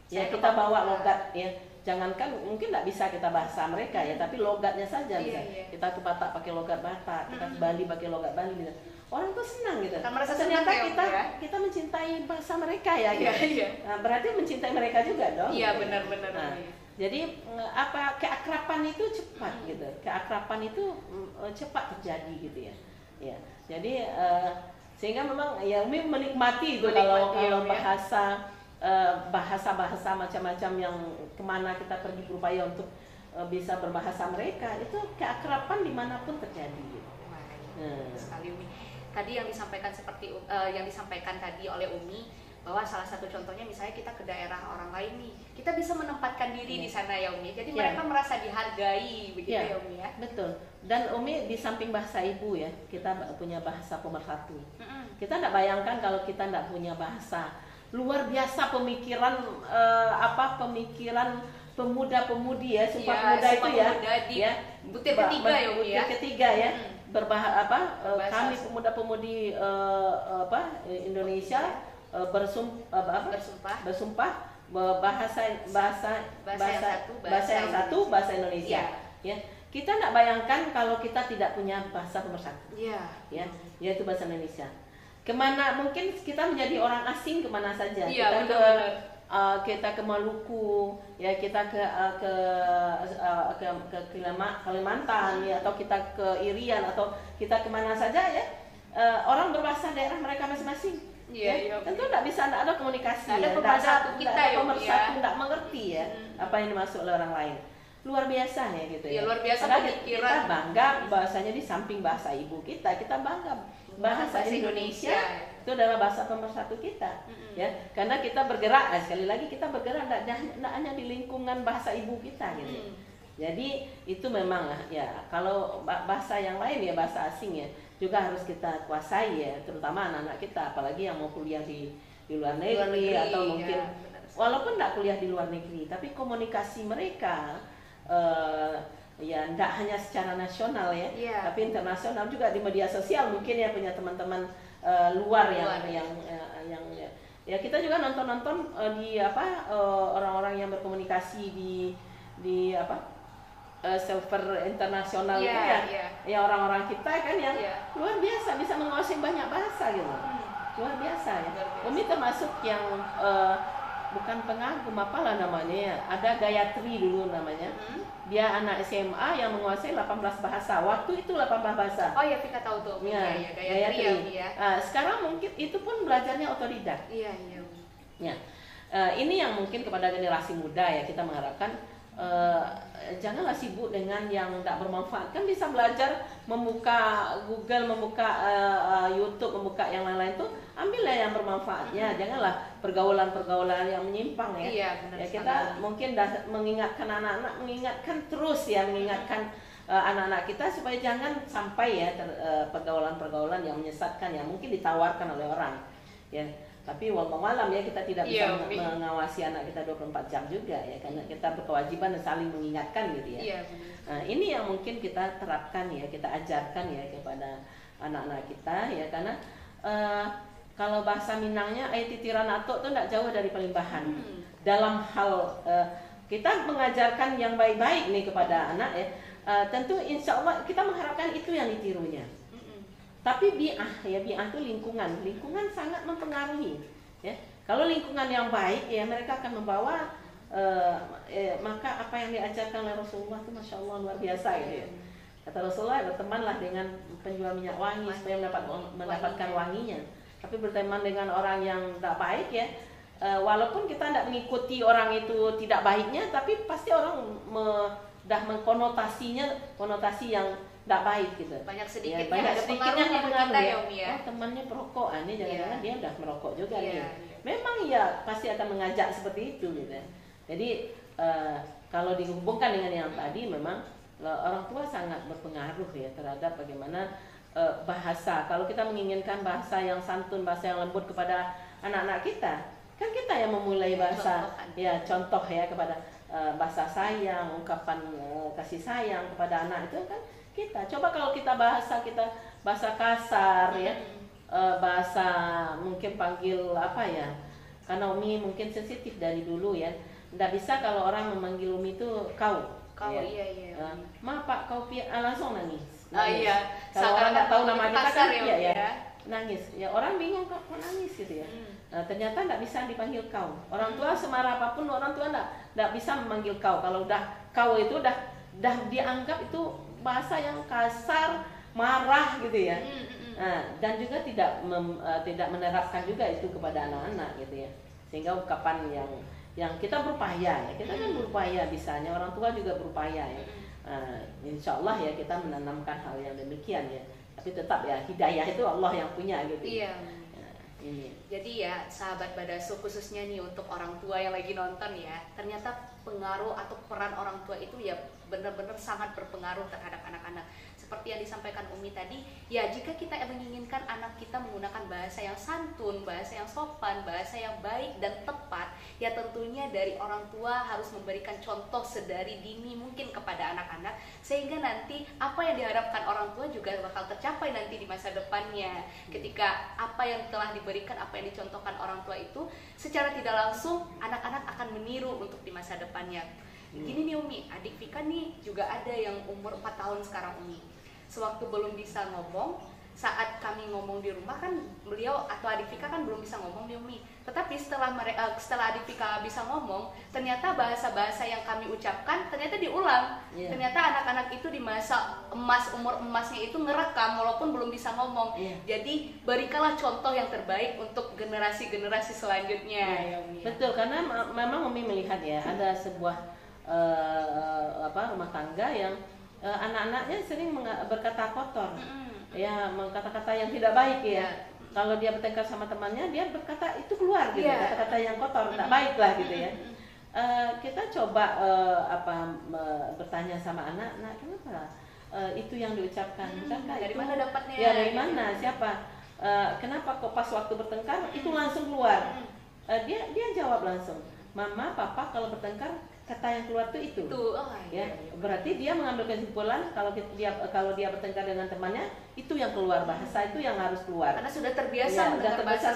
ya, kita bawa logat ya, jangankan mungkin nggak bisa kita bahasa mereka ya, tapi logatnya saja bisa. Kita ke Batak pakai logat Batak, kita ke Bali pakai logat Bali gitu. Orang tuh senang gitu. Ternyata kita mencintai bahasa mereka ya gitu. Nah, berarti mencintai mereka juga dong. Iya, benar-benar. Nah, jadi keakraban itu cepat gitu. Keakraban itu cepat terjadi gitu ya. Ya. Jadi sehingga memang ya Umi menikmati itu kalau bahasa macam-macam yang kemana kita pergi berupaya untuk bisa berbahasa mereka, itu keakraban dimanapun terjadi. Sekali Umi. Tadi yang disampaikan yang disampaikan tadi oleh Umi, bahwa salah satu contohnya misalnya kita ke daerah orang lain nih, kita bisa menempatkan diri di sana ya Umi. Jadi mereka merasa dihargai begitu ya Umi ya. Betul. Dan Umi di samping bahasa ibu ya, kita punya bahasa pemersatu. Kita tidak bayangkan kalau kita tidak punya bahasa. Luar biasa pemikiran pemikiran pemuda-pemudi ya, sumpah pemuda itu ya. Butir ketiga ya Umi ya. Butir ketiga ya. Kami pemuda-pemudi Indonesia bersumpah bahasa yang satu, bahasa Indonesia. Ya, kita tidak bayangkan kalau kita tidak punya bahasa pemersatu. Ya, yaitu bahasa Indonesia. Kemana mungkin kita menjadi orang asing kemana saja. Kita ke Maluku, ya kita ke Kalimantan, ya, atau kita ke Irian, atau kita kemana saja ya. Orang berbahasa daerah mereka masing-masing. Tentu tidak bisa, tidak ada komunikasi, ada pemersatu kita ya, tidak mengerti ya apa yang dimaksud oleh orang lain. Luar biasa ya gitu ya. Luar biasa pemikiran. Kita bangga bahasanya di samping bahasa ibu kita bangga bahasa Indonesia itu adalah bahasa pemersatu kita. Ya, karena kita bergerak, sekali lagi kita bergerak tidak hanya di lingkungan bahasa ibu kita gitu. Jadi itu memang ya, kalau bahasa yang lain ya, bahasa asing ya, juga harus kita kuasai ya, terutama anak-anak kita, apalagi yang mau kuliah di luar negeri atau mungkin walaupun tidak kuliah di luar negeri, tapi komunikasi mereka ya tidak hanya secara nasional ya, tapi internasional juga di media sosial mungkin ya, punya teman-teman luar yang ya kita juga nonton di orang-orang yang berkomunikasi di server internasional itu ya orang-orang kita kan yang luar biasa bisa menguasai banyak bahasa gitu, luar biasa ya. Umi termasuk yang bukan pengagum, apalah namanya ya, ada Gayatri dulu namanya. Dia anak SMA yang menguasai 18 bahasa. Waktu itu 18 bahasa. Oh ya, kita tahu tuh. Gayatri ya. Sekarang mungkin itu pun belajarnya otodidak. Iya. Ya. Ini yang mungkin kepada generasi muda ya, kita mengharapkan janganlah sibuk dengan yang tidak bermanfaat. Kan bisa belajar, membuka Google, membuka YouTube, membuka yang lain-lain tuh, ambillah yang bermanfaatnya. Janganlah pergaulan-pergaulan yang menyimpang ya. Iya, benar. Ya, kita mungkin mengingatkan anak-anak, mengingatkan anak-anak kita supaya jangan sampai ya pergaulan-pergaulan yang menyesatkan yang mungkin ditawarkan oleh orang. Ya. Tapi malam ya, kita tidak bisa mengawasi anak kita 24 jam juga ya, karena kita berkewajiban dan saling mengingatkan gitu ya. Nah, ini yang mungkin kita terapkan ya, kita ajarkan ya kepada anak-anak kita ya, karena kalau bahasa Minangnya titiran atuk itu tidak jauh dari Palimbahan. Dalam hal kita mengajarkan yang baik-baik nih kepada anak ya, tentu insya Allah kita mengharapkan itu yang ditirunya. Tapi bi'ah itu lingkungan sangat mempengaruhi ya. Kalau lingkungan yang baik ya, mereka akan membawa maka apa yang diajarkan oleh Rasulullah itu Masya Allah luar biasa gitu ya. Kata Rasulullah, bertemanlah dengan penjual minyak wangi supaya mendapatkan wanginya. tapi berteman dengan orang yang tidak baik ya, walaupun kita tidak mengikuti orang itu tidak baiknya, tapi pasti orang dah mengkonotasinya konotasi yang tidak baik gitu. Banyak sedikitnya ya, banyak ada sedikitnya pengaruhnya pengaruh kita ya. ya Umi ya. Oh, temannya perokok, ini jangan-jangan dia udah merokok juga Iya, nih. iya. Memang ya pasti akan mengajak seperti itu gitu. Jadi kalau dihubungkan dengan yang tadi, memang orang tua sangat berpengaruh ya terhadap bagaimana bahasa. Kalau kita menginginkan bahasa yang santun, bahasa yang lembut kepada anak-anak kita, kan kita yang memulai bahasa ya, contoh ya kepada bahasa sayang, ungkapan kasih sayang kepada anak itu kan kita. Coba kalau kita bahasa kasar ya, bahasa mungkin panggil apa ya, karena Umi mungkin sensitif dari dulu ya, nggak bisa kalau orang memanggil Umi itu kau Kau ya. iya. Ma pak kau langsung nangis. Iya. Kalau orang nggak tahu nama kita kan ya, ya nangis. Ya orang bingung kok nangis gitu ya. Nah, ternyata nggak bisa dipanggil kau. Orang tua semarah apapun orang tua nggak bisa memanggil kau. Kalau udah kau itu udah dianggap itu bahasa yang kasar, marah gitu ya. Nah, dan juga tidak menerapkan juga itu kepada anak-anak gitu ya. Sehingga ungkapan yang kita berupaya ya, kita kan berupaya bisanya, orang tua juga berupaya ya. Insya Allah ya kita menanamkan hal yang demikian ya. Tapi tetap ya hidayah itu Allah yang punya gitu. Iya. Ini. Jadi ya sahabat Badaso, khususnya nih untuk orang tua yang lagi nonton ya, ternyata pengaruh atau peran orang tua itu ya benar-benar sangat berpengaruh terhadap anak-anak. Seperti yang disampaikan Umi tadi, ya jika kita menginginkan anak kita menggunakan bahasa yang santun, bahasa yang sopan, bahasa yang baik dan tepat, ya tentunya dari orang tua harus memberikan contoh sedari dini mungkin kepada anak-anak, sehingga nanti apa yang diharapkan orang tua juga bakal tercapai nanti di masa depannya. Ketika apa yang telah diberikan, apa yang dicontohkan orang tua itu secara tidak langsung anak-anak akan meniru untuk di masa depannya. Gini nih Umi, adik Vika nih juga ada yang umur 4 tahun sekarang Umi. Sewaktu belum bisa ngomong, saat kami ngomong di rumah kan beliau atau adik Vika kan belum bisa ngomong nih Umi. Tetapi setelah adik Vika bisa ngomong, ternyata bahasa-bahasa yang kami ucapkan ternyata diulang. Ternyata anak-anak itu di masa emas, umur emasnya itu ngerekam walaupun belum bisa ngomong. Jadi berikanlah contoh yang terbaik untuk generasi-generasi selanjutnya. Betul, karena memang Umi melihat ya ada sebuah rumah tangga yang anak-anaknya sering berkata kotor, ya, kata-kata yang tidak baik ya. Kalau dia bertengkar sama temannya, dia berkata itu keluar gitu, kata-kata yang kotor, tidak baik lah gitu ya. Kita coba bertanya sama anak, nah kenapa itu yang diucapkan? Bukankah dari itu, mana dapatnya? Ya dari mana? Siapa? Kenapa kok pas waktu bertengkar itu langsung keluar? Dia jawab langsung, Mama, Papa kalau bertengkar kata yang keluar itu. Berarti dia mengambil kesimpulan kalau dia bertengkar dengan temannya, itu yang keluar, bahasa itu yang harus keluar. Karena sudah terbiasa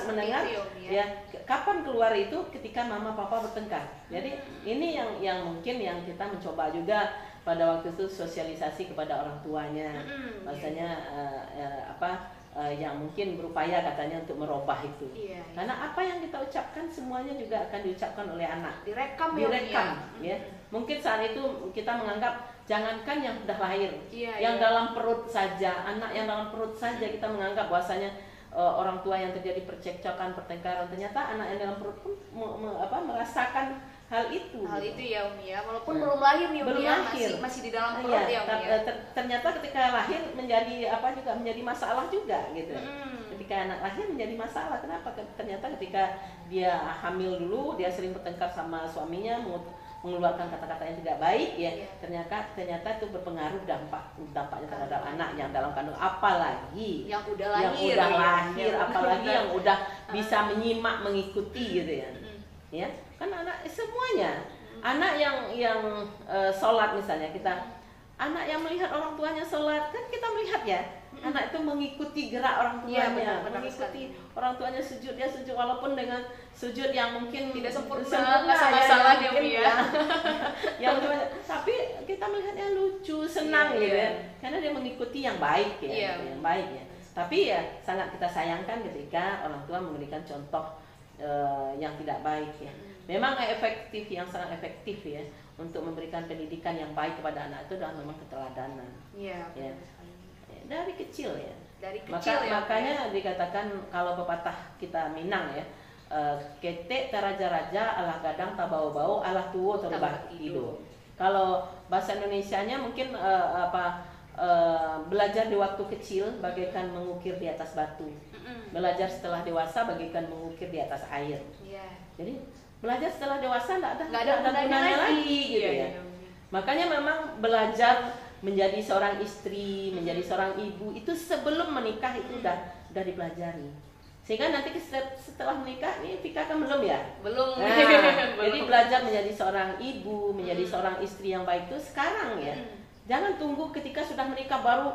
mendengar ya. Kapan keluar itu? Ketika Mama Papa bertengkar. Jadi ini yang mungkin yang kita mencoba juga pada waktu itu sosialisasi kepada orang tuanya. Maksudnya yang mungkin berupaya katanya untuk merubah itu. Karena apa yang kita ucapkan semuanya juga akan diucapkan oleh anak. Direkam ya. Mungkin saat itu kita menganggap jangankan yang sudah lahir, yang dalam perut saja, anak yang dalam perut saja kita menganggap bahwasanya orang tua yang terjadi percekcokan, pertengkaran, ternyata anak yang dalam perut pun merasakan hal itu. Ya Umi ya, walaupun belum lahir nih Umi ya, masih di dalam perut ya Umi ya. Ternyata ketika lahir menjadi menjadi masalah juga gitu. Ketika anak lahir menjadi masalah, kenapa? Ternyata ketika dia hamil dulu, dia sering bertengkar sama suaminya, mengeluarkan kata-kata yang tidak baik ya. Ternyata itu berpengaruh dampaknya terhadap anak yang dalam kandung, apalagi yang udah lahir, apalagi yang udah bisa menyimak, mengikuti gitu ya. Ya, kan anak semuanya, anak yang sholat misalnya, anak yang melihat orang tuanya sholat, kan kita melihat ya, anak itu mengikuti gerak orang tuanya, mengikuti orang tuanya sujud, dia sujud walaupun dengan sujud yang mungkin tidak sempurna masalah ya. Tapi kita melihatnya lucu, senang gitu ya, karena dia mengikuti yang baik ya, yang baik ya. Tapi ya sangat kita sayangkan ketika orang tua memberikan contoh yang tidak baik ya. Memang yang sangat efektif ya untuk memberikan pendidikan yang baik kepada anak itu adalah memang keteladanan. Dari kecil ya. Dari kecil makanya dikatakan kalau pepatah kita Minang ya, ketek teraja-raja alah gadang tabau-bau alah tuwo terbah tidur. Kalau bahasa Indonesianya mungkin belajar di waktu kecil bagaikan mengukir di atas batu. Belajar setelah dewasa bagaikan mengukir di atas air. Jadi belajar setelah dewasa nggak ada gunanya lagi gitu ya. Makanya memang belajar menjadi seorang istri, menjadi seorang ibu itu sebelum menikah itu udah dipelajari. Sehingga nanti setelah menikah ini Vika kan belum ya? Belum. Nah, jadi belajar menjadi seorang ibu, menjadi seorang istri yang baik itu sekarang ya. Jangan tunggu ketika sudah menikah baru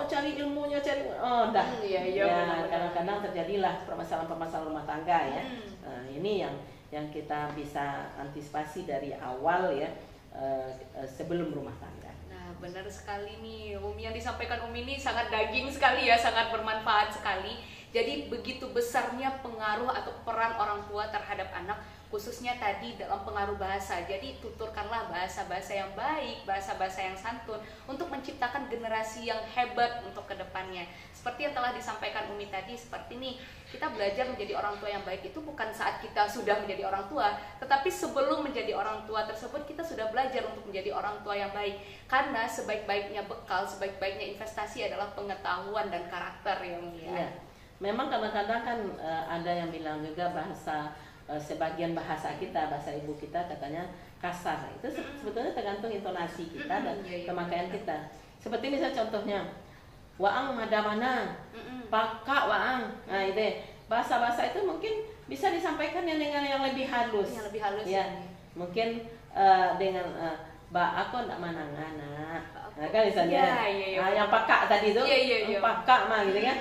cari ilmunya, dah. Ya, kadang-kadang terjadilah permasalahan-permasalahan rumah tangga ya. Nah, ini yang kita bisa antisipasi dari awal ya, sebelum rumah tangga. Nah, benar sekali nih Umi, yang disampaikan Umi ini sangat daging sekali ya, sangat bermanfaat sekali. Jadi begitu besarnya pengaruh atau peran orang tua terhadap anak, khususnya tadi dalam pengaruh bahasa. Jadi tuturkanlah bahasa-bahasa yang baik, bahasa-bahasa yang santun untuk menciptakan generasi yang hebat untuk kedepannya. Seperti yang telah disampaikan Umi tadi, seperti ini, kita belajar menjadi orang tua yang baik itu bukan saat kita sudah menjadi orang tua, tetapi sebelum menjadi orang tua tersebut kita sudah belajar untuk menjadi orang tua yang baik. Karena sebaik-baiknya bekal, sebaik-baiknya investasi adalah pengetahuan dan karakter ya Umi ya. Memang kadang-kadang kan ada yang bilang juga bahasa, sebagian bahasa kita, bahasa ibu kita katanya kasar. Itu sebetulnya tergantung intonasi kita dan pemakaian kita. Seperti misalnya contohnya, waang madamana, pakak waang. Nah itu bahasa-bahasa itu mungkin bisa disampaikan dengan yang lebih halus. Yang lebih halus ya. Mungkin dengan aku ndak manangana. Nah kan misalnya yang pakak tadi itu pakak mah gitu kan.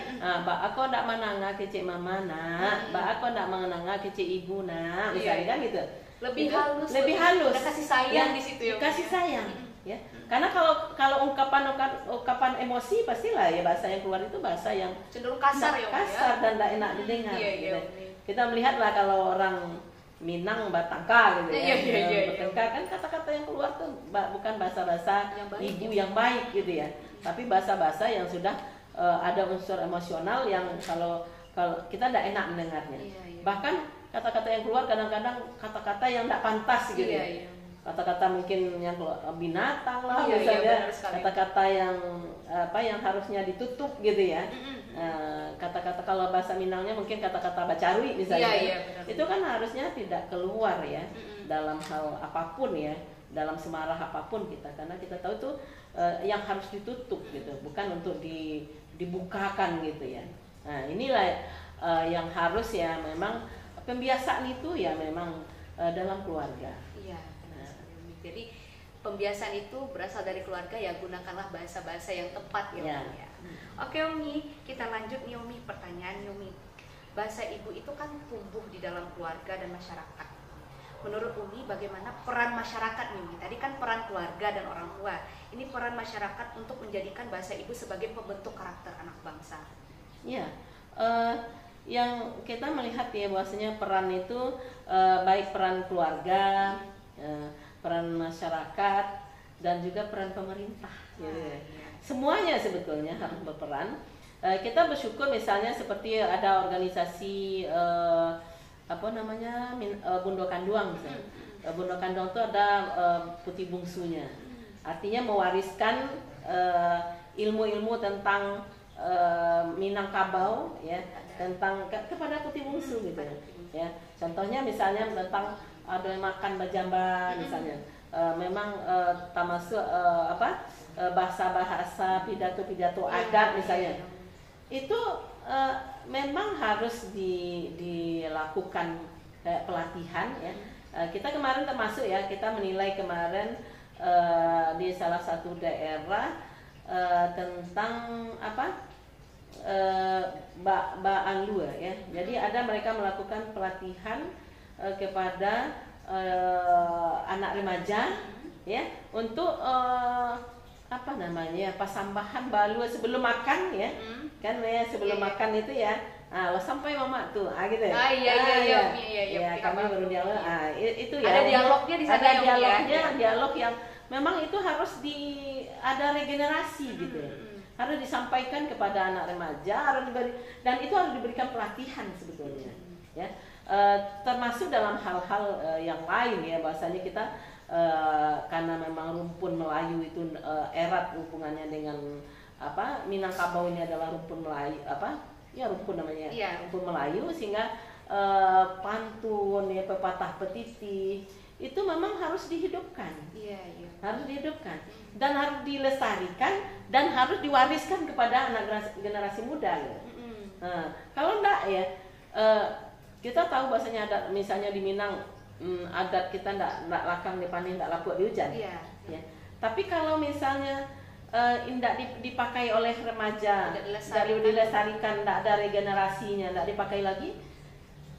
Aku ndak mananga kecik mamana, aku ndak mananga kecik ibu na, misalnya kan gitu. Lebih halus. Ada kasih sayang di situ ya. Kasih sayang ya. Karena kalau ungkapan emosi pastilah ya bahasa yang keluar itu bahasa yang cenderung kasar ya. Kasar dan tidak enak didengar. Gitu. Kita melihatlah kalau orang Minang bertengkar gitu ya. Bertengkar kan kata-kata yang keluar tuh bukan bahasa-bahasa ibu yang baik gitu ya. Tapi bahasa-bahasa yang sudah ada unsur emosional yang kalau kita tidak enak mendengarnya. Bahkan kata-kata yang keluar kadang-kadang kata-kata yang tidak pantas gitu ya. Kata-kata mungkin yang binatang lah misalnya, kata-kata yang yang harusnya ditutup gitu ya. Kata-kata kalau bahasa Minangnya mungkin kata-kata bacarui misalnya. Itu kan harusnya tidak keluar ya dalam hal apapun ya, dalam semarah apapun kita, karena kita tahu itu yang harus ditutup gitu, bukan untuk dibukakan gitu ya. Nah, inilah yang harus ya memang pembiasaan itu ya memang dalam keluarga. Jadi pembiasaan itu berasal dari keluarga ya, gunakanlah bahasa-bahasa yang tepat ya. Oke Umi, kita lanjut nih Umi, pertanyaan Umi. Bahasa ibu itu kan tumbuh di dalam keluarga dan masyarakat. Menurut Umi bagaimana peran masyarakat nih Umi? Tadi kan peran keluarga dan orang tua. Ini peran masyarakat untuk menjadikan bahasa ibu sebagai pembentuk karakter anak bangsa. Iya. Yang kita melihat ya bahwasanya peran itu baik peran keluarga, peran masyarakat dan juga peran pemerintah gitu. Semuanya sebetulnya harus berperan. Kita bersyukur misalnya seperti ada organisasi Bundo Kanduang misalnya. Bundo Kanduang itu ada putih bungsunya. Artinya mewariskan ilmu-ilmu tentang Minangkabau ya, tentang kepada putih bungsu gitu ya. Contohnya misalnya tentang ada yang makan bajamba misalnya, memang termasuk bahasa-bahasa pidato-pidato adat misalnya, itu memang harus dilakukan pelatihan ya. Kita kemarin termasuk ya, kita menilai kemarin di salah satu daerah tentang Ba'anlua ya. Jadi ada mereka melakukan pelatihan kepada anak remaja ya untuk pasambahan balua sebelum makan ya. Kan ya sebelum makan itu ya. Sampai mama tuh gitu ya. Iya, kami baru dialog. Itu ya. Ada dialognya di sana. Ada dialognya, dialog yang memang itu harus ada regenerasi gitu ya. harus disampaikan kepada anak remaja, harus dan itu harus diberikan pelatihan sebetulnya, ya. Termasuk dalam hal-hal yang lain ya, bahasanya kita karena memang rumpun Melayu itu erat hubungannya dengan Minangkabau ini adalah rumpun Melayu rumpun namanya, rumpun Melayu, sehingga pantun ya, pepatah petitih itu memang harus dihidupkan, harus dihidupkan dan harus dilestarikan dan harus diwariskan kepada anak generasi muda. Ya. Kalau enggak ya, kita tahu bahasanya adat misalnya di Minang, adat kita enggak lakang dipanen, enggak lapuk di hujan. Ya. Tapi kalau misalnya tidak dipakai oleh remaja, dilestarikan, tidak ada regenerasinya, tidak dipakai lagi,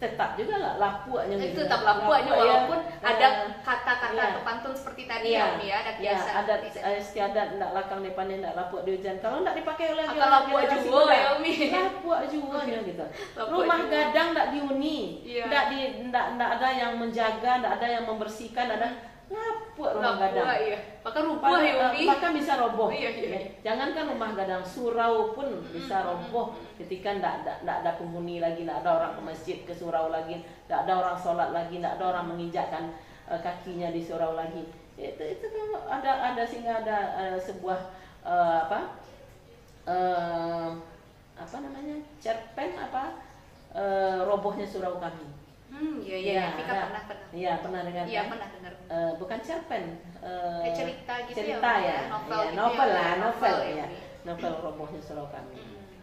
tetap juga lapuknya. Itu tetap lapuknya walaupun ada kata-kata pantun seperti tadi ya, Umi ya, ada biasa. Ada istiadat tidak lakang dipanen, tidak lapuk di hujan. Kalau tidak dipakai oleh lapuk juga ya, Umi. Lapuk juga gitu. Rumah gadang tidak dihuni, tidak ada yang menjaga, tidak ada yang membersihkan, ada lapuk rumah gadang. Maka rubuh ya, Umi. Bahkan bisa roboh. Jangankan rumah gadang, surau pun bisa roboh ketika tidak ada penghuni lagi, tidak ada orang ke masjid, ke surau lagi, tidak ada orang sholat lagi, tidak ada orang menginjakkan kakinya di surau lagi. Itu ada sehingga ada sebuah cerpen robohnya surau kami. Pernah dengar. Iya, pernah dengar. Bukan cerpen, cerita gitu cerita ya, novel ya. Novel robohnya surau kami.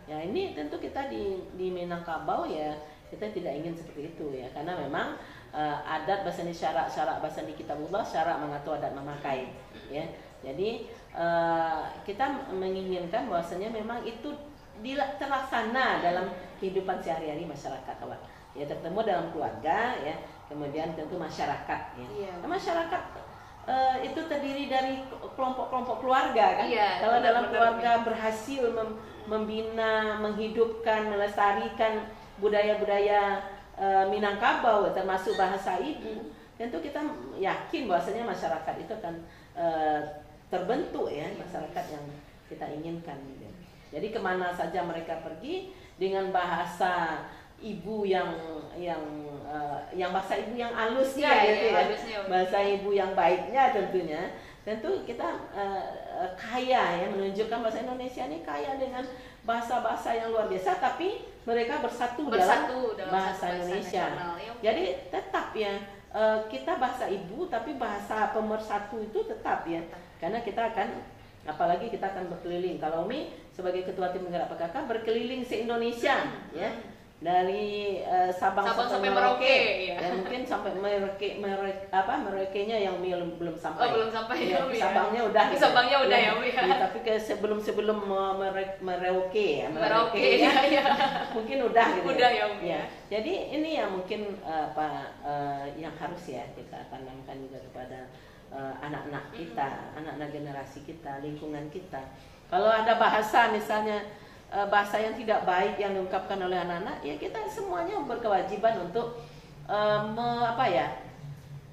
Ya, ini tentu kita di Minangkabau ya, kita tidak ingin seperti itu ya, karena memang adat bahasanya syarak bahasanya kitabullah, syarak mengatur adat memakai ya. Jadi kita menginginkan bahwasanya memang itu terlaksana dalam kehidupan sehari-hari masyarakat awak. Ya, tertemu dalam keluarga ya, kemudian tentu masyarakat ya. Masyarakat itu terdiri dari kelompok-kelompok keluarga kan. Kalau dalam keluarga berhasil membina, menghidupkan, melestarikan budaya-budaya Minangkabau termasuk bahasa ibu, tentu kita yakin bahwasanya masyarakat itu akan terbentuk ya, masyarakat yang kita inginkan. Jadi kemana saja mereka pergi dengan bahasa ibu yang bahasa ibu yang halusnya bahasa ibu yang baiknya tentu kita kaya ya, menunjukkan bahasa Indonesia ini kaya dengan bahasa-bahasa yang luar biasa, tapi mereka bersatu dalam bahasa Indonesia. Jadi tetap ya, kita bahasa ibu tapi bahasa pemersatu itu tetap ya, karena kita akan, apalagi kita akan berkeliling. Kalau Umi sebagai ketua tim penggerak PKK berkeliling se-Indonesia ya, dari Sabang sampai Merauke ya, mungkin sampai Merauke-nya yang belum sampai. Belum sampai ya, Sabangnya udah. Sabangnya udah ya, tapi sebelum Merauke ya, ya. mungkin udah gitu. Udah ya, ya. Jadi ini yang mungkin yang harus ya kita tanamkan juga kepada anak-anak kita, anak-anak generasi kita, lingkungan kita. Kalau ada bahasa misalnya bahasa yang tidak baik yang diungkapkan oleh anak-anak, ya kita semuanya berkewajiban untuk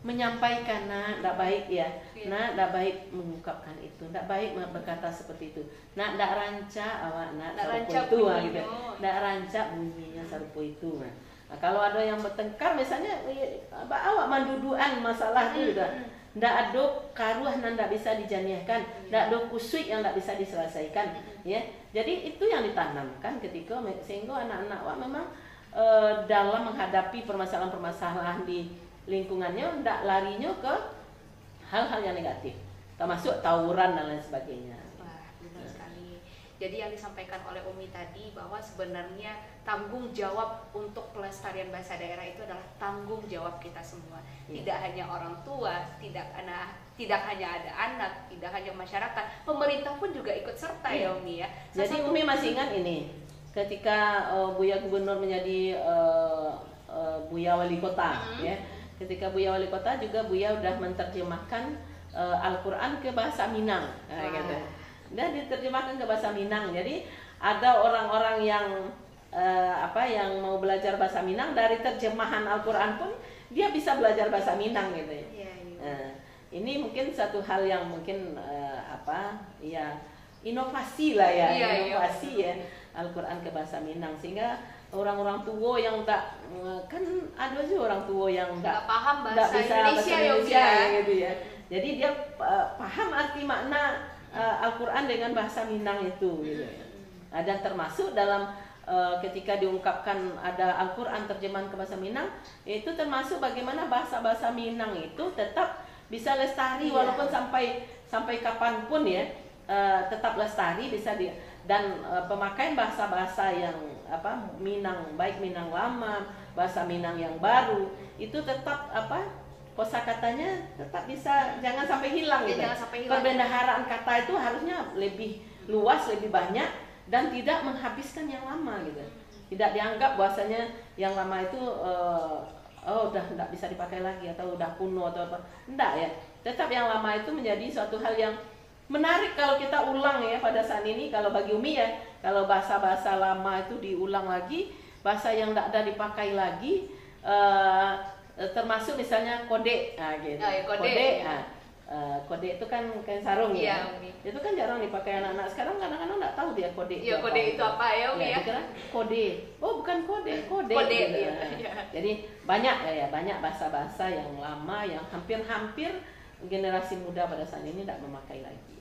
menyampaikan, tidak baik ya, tidak baik mengungkapkan itu, tidak baik berkata seperti itu, tidak ranca awak, tidak ranca bunyinya sarupo itu. Nah, kalau ada yang bertengkar misalnya, awak manduduan masalah itu juga. Tidak ada karuah yang tidak bisa dijaniahkan, tidak ada kusui yang tidak bisa diselesaikan, ya. Jadi itu yang ditanamkan ketika sehingga anak-anak memang dalam menghadapi permasalahan-permasalahan di lingkungannya tidak larinya ke hal-hal yang negatif, termasuk tawuran dan lain sebagainya. Wah, benar sekali. Jadi yang disampaikan oleh Umi tadi bahwa sebenarnya tanggung jawab untuk pelestarian bahasa daerah itu adalah tanggung jawab kita semua. Tidak hanya orang tua, tidak hanya ada anak, tidak hanya masyarakat, pemerintah pun juga ikut serta ya Umi ya. Jadi Umi masih ingat ini, ketika Buya Gubernur menjadi Buya Wali Kota ya. Ketika Buya Wali Kota juga Buya udah menerjemahkan Al-Quran ke bahasa Minang, gitu. Dan diterjemahkan ke bahasa Minang. Jadi ada orang-orang yang yang mau belajar bahasa Minang, dari terjemahan Al-Quran pun dia bisa belajar bahasa Minang gitu ya. Ini mungkin satu hal yang mungkin inovasi lah ya, Iya, inovasi iya. ya Al-Quran ke bahasa Minang, sehingga orang-orang tua yang tak, kan ada juga orang tua yang Nggak paham bahasa nggak bisa Indonesia ya, Umi ya. gitu ya. Jadi dia paham arti makna Al-Quran dengan bahasa Minang itu gitu ya. Nah, dan termasuk dalam ketika diungkapkan ada Al-Quran terjemahan ke bahasa Minang, itu termasuk bagaimana bahasa-bahasa Minang itu tetap bisa lestari walaupun sampai kapanpun ya, tetap lestari bisa dan pemakaian bahasa-bahasa yang Minang, baik Minang lama, bahasa Minang yang baru itu tetap kosakatanya tetap bisa, jangan sampai hilang gitu. Jangan sampai hilang. Perbendaharaan kata itu harusnya lebih luas, lebih banyak, dan tidak menghabiskan yang lama gitu. Tidak dianggap bahwasanya yang lama itu udah tidak bisa dipakai lagi atau udah kuno atau apa. Enggak ya. Tetap yang lama itu menjadi suatu hal yang menarik kalau kita ulang ya pada saat ini. Kalau bagi Umi ya, kalau bahasa-bahasa lama itu diulang lagi, bahasa yang tidak ada dipakai lagi, termasuk misalnya kode, gitu. Kode. Kode itu kan kain sarung ya. Umi. Itu kan jarang dipakai anak-anak sekarang, kadang-kadang nggak tahu dia kode. Iya, kode itu apa ya, Umi ya? Dikira kode. Oh, bukan kode Kode, gitu. iya. Jadi banyak banyak bahasa-bahasa yang lama yang hampir-hampir generasi muda pada saat ini tidak memakai lagi.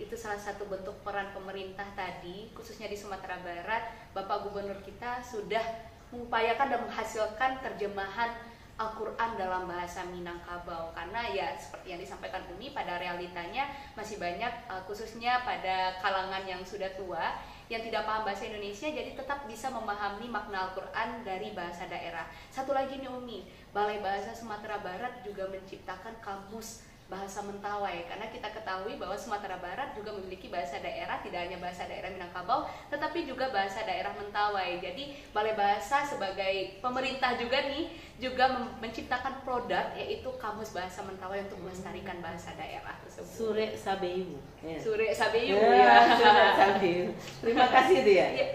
Itu salah satu bentuk peran pemerintah tadi, khususnya di Sumatera Barat. Bapak Gubernur kita sudah mengupayakan dan menghasilkan terjemahan Al-Quran dalam bahasa Minangkabau, karena ya seperti yang disampaikan Umi, pada realitanya masih banyak khususnya pada kalangan yang sudah tua yang tidak paham bahasa Indonesia, jadi tetap bisa memahami makna Al-Quran dari bahasa daerah. Satu lagi nih Umi, Balai Bahasa Sumatera Barat juga menciptakan kamus bahasa Mentawai, karena kita ketahui bahwa Sumatera Barat juga memiliki bahasa daerah, tidak hanya bahasa daerah Minangkabau tetapi juga bahasa daerah Mentawai. Jadi Balai Bahasa sebagai pemerintah juga nih juga menciptakan produk, yaitu kamus bahasa Mentawai untuk melestarikan bahasa daerah tersebut. Sure Sabeyu. Ya. Sure Sabeyu ya. Sure Sabeyu. Terima kasih dia. Ya,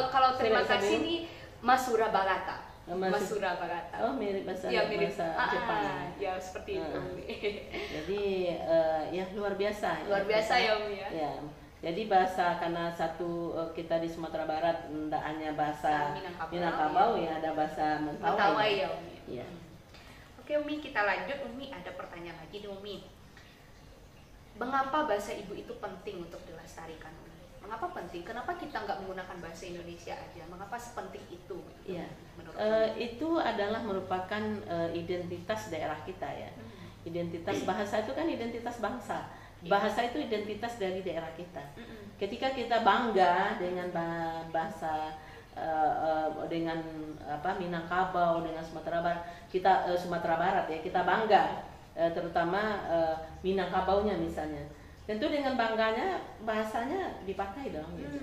kalau terima kasih nih Masura Barata. Masura Barata. Oh, mirip bahasa bahasa Jepang. Ya seperti itu. Jadi ya luar biasa. Luar biasa ya Umi ya. Ya. Jadi bahasa, karena satu kita di Sumatera Barat tidak hanya bahasa Minangkabau ya, ada bahasa Mentawai ya Umi. Iya. Oke Umi, kita lanjut Umi, ada pertanyaan lagi nih Umi. Mengapa bahasa ibu itu penting untuk dilestarikan Umi? Mengapa penting? Kenapa kita nggak menggunakan bahasa Indonesia aja? Mengapa sepenting itu? Iya. Menurut Itu adalah merupakan identitas daerah kita ya. Identitas bahasa itu kan identitas bangsa. Bahasa itu identitas dari daerah kita. Ketika kita bangga dengan bahasa dengan Minangkabau, dengan Sumatera Barat, kita Sumatera Barat ya, kita bangga, terutama Minangkabaunya misalnya. Tentu dengan bangganya bahasanya dipakai dong gitu.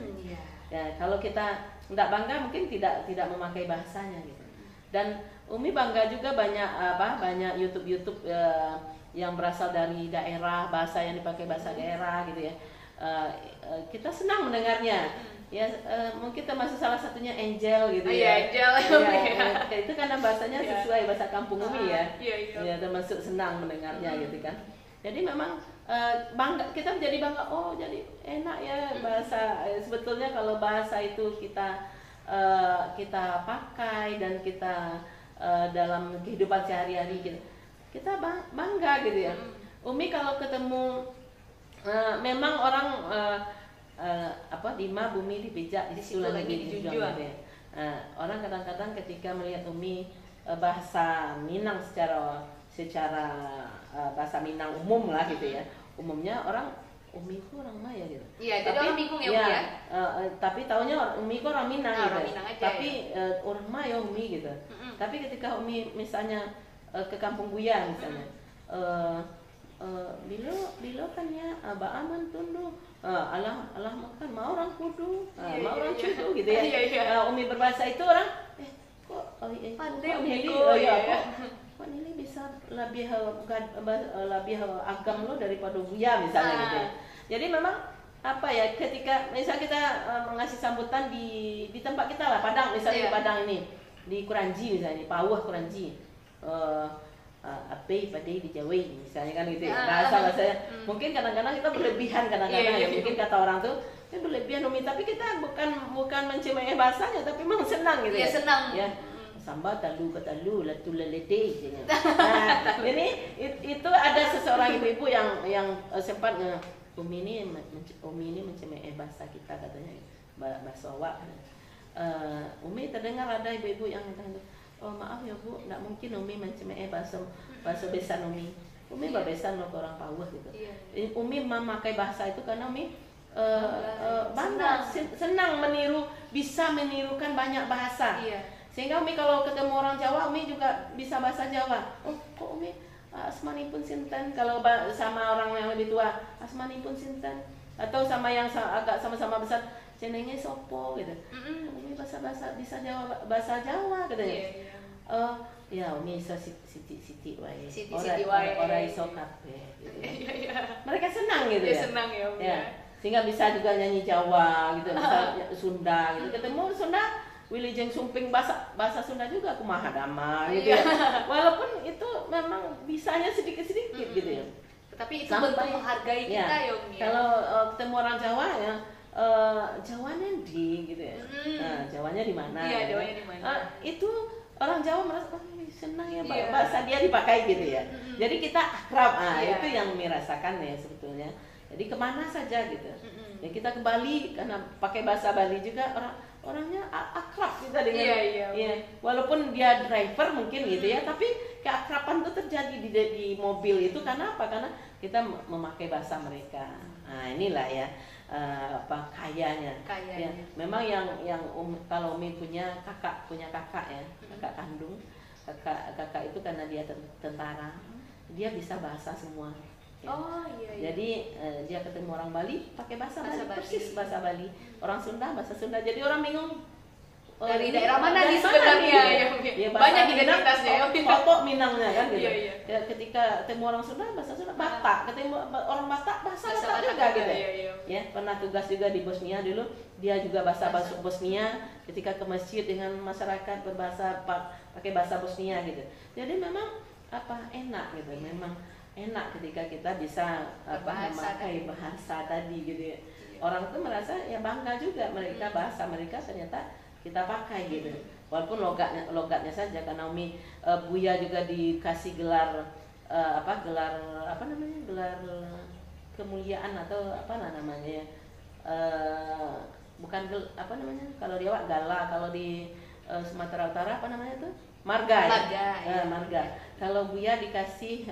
Ya, kalau kita tidak bangga mungkin tidak memakai bahasanya gitu. Dan Umi bangga juga banyak YouTube yang berasal dari daerah, bahasa yang dipakai bahasa daerah gitu ya. Kita senang mendengarnya. Ya, mungkin termasuk salah satunya Angel gitu ya. Angel. Ya, itu karena bahasanya sesuai bahasa kampung Umi ya. Iya. Ya, termasuk senang mendengarnya gitu kan. Jadi memang bangga, kita menjadi bangga, oh jadi enak ya bahasa. Sebetulnya kalau bahasa itu kita pakai dan kita dalam kehidupan sehari-hari kita bangga gitu ya. Umi kalau ketemu memang orang Dima bumi dipijak di situ lagi dijunjung gitu ya. Orang kadang-kadang ketika melihat Umi bahasa Minang secara bahasa Minang umum lah gitu ya. Umumnya orang Umi itu orang Maya gitu. Iya, jadi orang bingung ya Umi ya. Tapi taunya Umi itu orang Minang gitu. Orang Minang aja, tapi orang Maya Umi gitu. Tapi ketika Umi misalnya ke Kampung Buya misalnya, bilo kan ya Abah Aman tundu, Allah makan mau orang kudu, mau orang cudu gitu ya. Umi berbahasa itu orang pandai Umi kok ini bisa lebih agam lo daripada Buya misalnya gitu ya. Jadi memang ketika misal kita mengasih sambutan di tempat kita lah, Padang misalnya, di Padang ini, di Kuranji misalnya, di Pawah Kuranji, apa pada dijauhi misalnya kan gitu ya. Bahasa-bahasanya mungkin kadang-kadang kita berlebihan kadang-kadang ya. Mungkin kata orang tuh berlebihan Umi, tapi kita bukan mencemooh bahasanya, tapi memang senang gitu ya. Senang. Ya. Samba talu katalu latu lelede. Nah, ini itu ada seseorang ibu-ibu yang sempat Umi ini mencemooh bahasa kita katanya, bahasa awak. Umi terdengar ada ibu-ibu yang kata, oh maaf ya Bu, nggak mungkin Umi mencemooh bahasa besan Umi. Umi besan loh ke orang Pawah gitu. Umi memakai bahasa itu karena Umi bangga, senang bisa menirukan banyak bahasa. Sehingga Umi kalau ketemu orang Jawa, Umi juga bisa bahasa Jawa. Oh, kok Umi asmanipun sinten? Kalau sama orang yang lebih tua, asmanipun sinten? Atau sama yang agak sama-sama besar, jenenge sopo gitu. Umi bisa Jawa, bahasa Jawa katanya. Ya Umi iso siti wae. Ora iso kabeh gitu. Mereka senang gitu ya. Senang ya Umi. Sehingga bisa juga nyanyi Jawa gitu, bisa Sunda gitu. Ketemu Sunda Wilujeng Sumping bahasa Sunda juga kumaha dama gitu ya. Walaupun itu memang bisanya sedikit-sedikit gitu ya. Tapi itu bentuk menghargai kita ya Umi. Kalau ketemu orang Jawa ya Jawanya di gitu ya. Nah, Jawanya di mana? Iya, Jawanya di mana? Itu orang Jawa merasa senang ya bahasa dia dipakai gitu ya. Jadi kita akrab. Itu yang merasakan ya sebetulnya. Jadi kemana saja gitu. Ya kita ke Bali karena pakai bahasa Bali juga orangnya akrab kita dengan walaupun dia driver mungkin gitu ya, tapi keakraban itu terjadi di mobil itu karena apa? Karena kita memakai bahasa mereka. Nah, inilah ya kayanya. Ya, memang yang kalau Umi punya kakak ya, kakak kandung. Kakak itu karena dia tentara, dia bisa bahasa semua. Ya. Jadi dia ketemu orang Bali pakai bahasa Bali, persis bahasa Bali. Orang Sunda bahasa Sunda. Jadi orang bingung dari daerah mana nih sebenarnya ya, banyak identitasnya. Foto Minangnya kan gitu. Ya, ketika ketemu orang Sunda bahasa Sunda, Batak, ketemu orang Batak bahasa Batak juga gitu. Ya, pernah tugas juga di Bosnia dulu, dia juga bahasa Bosnia ketika ke masjid dengan masyarakat berbahasa pakai bahasa Bosnia gitu. Jadi memang enak gitu, memang enak ketika kita bisa memakai bahasa tadi gitu ya. Orang tuh merasa ya bangga juga mereka bahasa mereka ternyata kita pakai gitu. Walaupun logatnya saja karena Umi Buya juga dikasih gelar gelar kemuliaan atau namanya bukan kalau di Awak Gala, kalau di Sumatera Utara Marga. Marga. Kalau Buya dikasih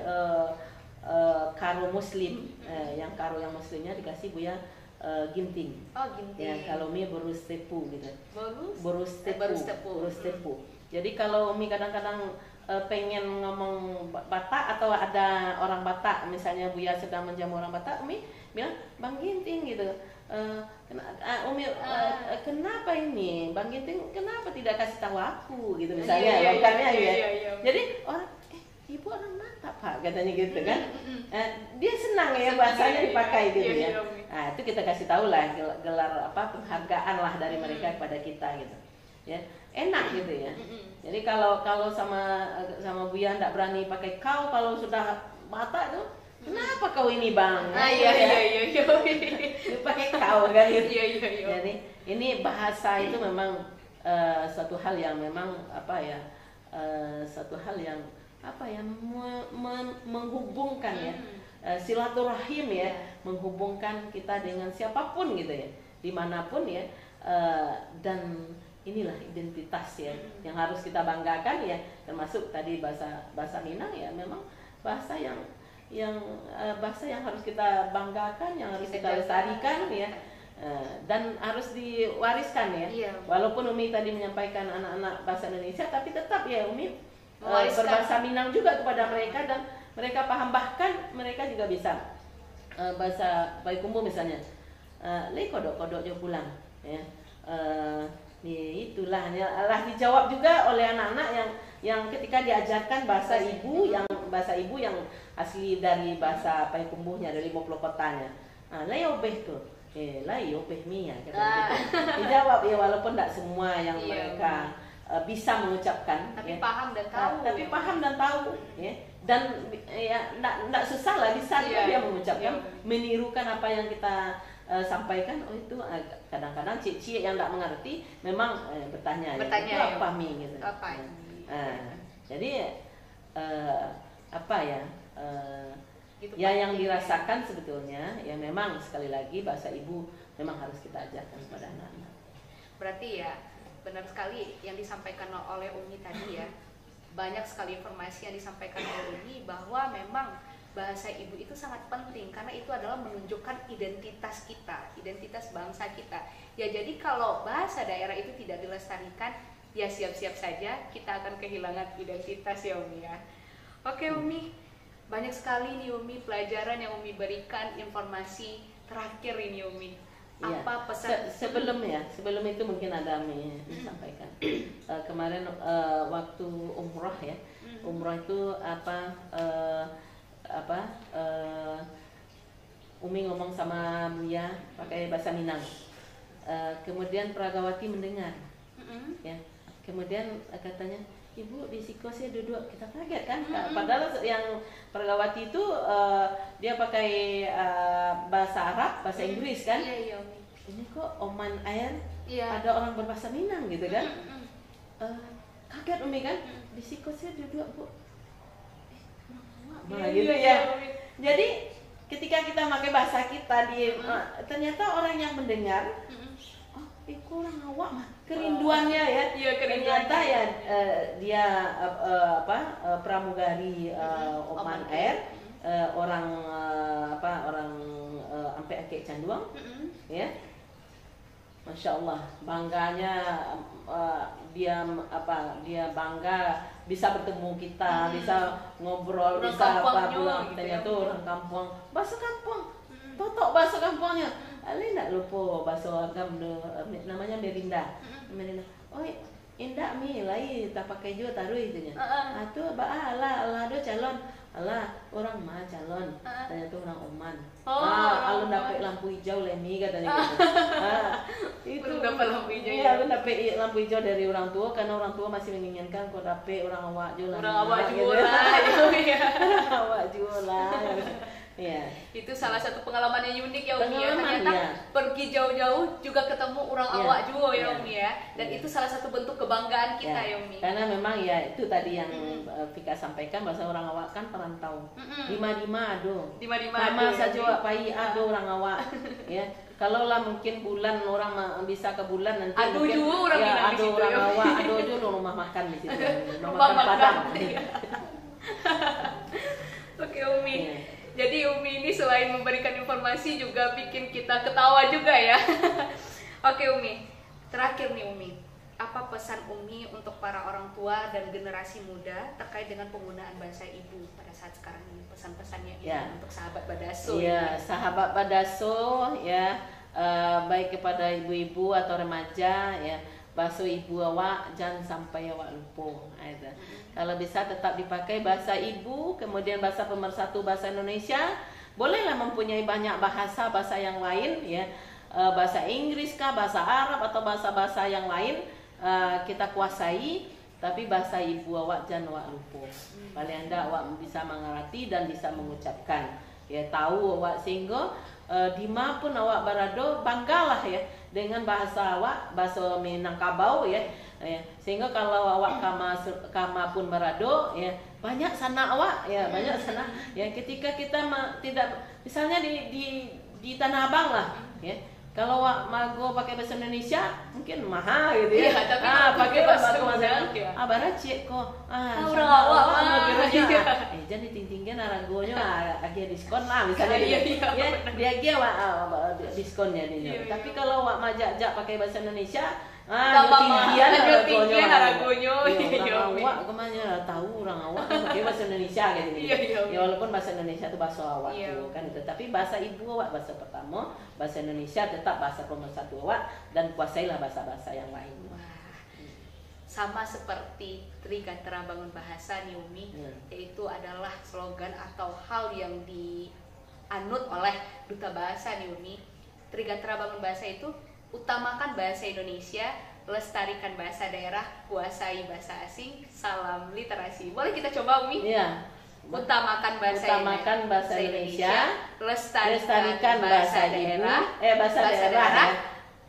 karo muslim, yang karo yang muslimnya dikasih Buya ginting. Ginting. Ya, kalau Umi borus tepu gitu. Borus tepu. Jadi kalau Umi kadang-kadang pengen ngomong Batak atau ada orang Batak, misalnya Buya sedang menjamu orang Batak, Umi bilang Bang Ginting gitu. Umi kenapa ini Bang Ginting, kenapa tidak kasih tahu aku gitu misalnya. Jadi orang ibu orang Batak Pak katanya gitu kan. Dia senang ya bahasanya dipakai gitu ya. Nah, itu kita kasih tahu lah gelar penghargaan lah dari mereka kepada kita gitu. Ya, enak gitu ya. Jadi kalau sama Buya enggak berani pakai kau, kalau sudah Batak itu kenapa kau ini Bang? Pakai kau kan gitu. Jadi ini bahasa itu memang suatu hal yang memang suatu hal yang menghubungkan ya, silaturahim ya, menghubungkan kita dengan siapapun gitu ya, dimanapun ya, dan inilah identitas ya yang harus kita banggakan ya, termasuk tadi bahasa Minang ya, memang bahasa yang harus kita banggakan, yang harus kita lestarikan ya, dan harus diwariskan ya. Walaupun Umi tadi menyampaikan anak-anak bahasa Indonesia, tapi tetap ya Umi berbahasa Minang juga kepada mereka, dan mereka paham, bahkan mereka juga bisa bahasa Payakumbuh misalnya, le kodok jo pulang ya, itulah lah dijawab juga oleh anak-anak yang ketika diajarkan bahasa ibu yang asli dari bahasa Payakumbuhnya, dari Moplo kotanya. Layobeh tuh, layobeh mia, dijawab ya, walaupun tidak semua yang mereka bisa mengucapkan, Tapi ya. paham dan tahu. Tapi paham dan tahu, ya. Dan ya enggak susah lah, bisa dia mengucapkan, menirukan apa yang kita sampaikan. Oh itu kadang-kadang cik-cik yang enggak mengerti memang bertanya itu apa Mi gitu. Apa? Jadi apa ya? Gitu, ya yang dirasakan sebetulnya ya memang sekali lagi bahasa ibu memang harus kita ajarkan kepada anak-anak. Berarti ya benar sekali yang disampaikan oleh Umi tadi ya. Banyak sekali informasi yang disampaikan oleh Umi bahwa memang bahasa ibu itu sangat penting karena itu adalah menunjukkan identitas kita, identitas bangsa kita. Ya jadi kalau bahasa daerah itu tidak dilestarikan, ya siap-siap saja kita akan kehilangan identitas ya Umi ya. Oke Umi. Banyak sekali nih Umi pelajaran yang Umi berikan, informasi terakhir ini Umi. Apa pesan? Sebelum itu mungkin ada Umi sampaikan. Kemarin waktu umroh ya, umroh itu Umi ngomong sama Buya pakai bahasa Minang. Kemudian Pragawati mendengar, ya. Kemudian katanya, Ibu bisiko saya duduk, kita kaget kan, padahal yang Pragawati itu dia pakai bahasa Arab, bahasa Inggris kan. Iya. Ini kok Oman Air ada orang berbahasa Minang gitu kan. Kaget Umi kan, bisiko saya duduk Bu. Gitu ya. Jadi ketika kita pakai bahasa kita ternyata orang yang mendengar, itu orang awak mah kerinduannya ya. Ternyata ya dia pramugari Oman Air, orang ampe Akek Canduang, ya. Masya Allah, bangganya dia bangga bisa bertemu kita, bisa ngobrol, orang bisa bilang ternyata orang kampung, bahasa kampung, totok bahasa kampungnya. Ali nak lupa bahasa agam namanya Merinda. Oh indah Mi lai tak pakai jo taruh itunya. Atu Allah do calon. Allah orang mah calon. Ternyata orang Oman. Alun dapat lampu hijau lemi katanya gitu. Itu dapat lampu hijau. Iya, alun dapat lampu hijau dari orang tua karena orang tua masih menginginkan kau dapat orang awak jo lah. Orang awak jo lah. Orang awak jo lah. Iya. Itu salah satu pengalaman yang unik ya Umi ya. Ternyata pergi jauh-jauh juga ketemu orang awak juga ya Umi ya. Dan itu salah satu bentuk kebanggaan kita ya Umi. Karena memang ya itu tadi yang Vika sampaikan bahwa orang awak kan perantau. Lima-lima ado. Sama saja awak pai ado orang awak. Ya. Kalau lah mungkin bulan orang bisa ke bulan nanti ado mungkin juga orang ya ado orang ya. awak, ado juga rumah makan di situ. Rumah makan. Oke Umi. Jadi Umi ini selain memberikan informasi juga bikin kita ketawa juga ya. Oke Umi, terakhir nih Umi, apa pesan Umi untuk para orang tua dan generasi muda terkait dengan penggunaan bahasa ibu pada saat sekarang ini? Pesan-pesannya ini untuk sahabat Badaso. Iya, sahabat Badaso ya, baik kepada ibu-ibu atau remaja ya, bahasa ibu awak jangan sampai awak lupa. Kalau bisa tetap dipakai bahasa ibu, kemudian bahasa pemersatu bahasa Indonesia, bolehlah mempunyai banyak bahasa yang lain ya, bahasa Inggris kah, bahasa Arab atau bahasa-bahasa yang lain kita kuasai, tapi bahasa ibu awak jangan awak lupa. Paling anda awak bisa mengerti dan bisa mengucapkan, ya tahu awak sehingga dimanapun awak berada banggalah ya dengan bahasa awak, bahasa Minangkabau ya. Sehingga kalau awak kama pun berado ya banyak sana awak ya, banyak sana ya. Ketika kita tidak misalnya di Tanah Abang lah ya, kalau awak mago pakai bahasa Indonesia mungkin mahal gitu ya, pakai bahasa Indonesia baracik kok orang awak jadi tingginya aragonya agak diskon lah misalnya ya dia diskonnya dia. Tapi kalau awak majak pakai bahasa Indonesia tinggian aragonya. Orang awak kemana tahu orang awak kan pakai bahasa Indonesia gitu. Ya walaupun bahasa Indonesia itu bahasa awak kan itu, tapi bahasa ibu awak bahasa pertama, bahasa Indonesia tetap bahasa pemersatu awak dan kuasailah bahasa-bahasa yang lain. Sama seperti Trigantara Bangun Bahasa nih Umi, yaitu adalah slogan atau hal yang dianut oleh Duta Bahasa nih Umi. Trigantara Bangun Bahasa itu utamakan bahasa Indonesia lestarikan bahasa daerah, kuasai bahasa asing, salam literasi. Boleh kita coba, Umi? Iya. Utamakan bahasa Indonesia, lestarikan bahasa daerah, bahasa daerah,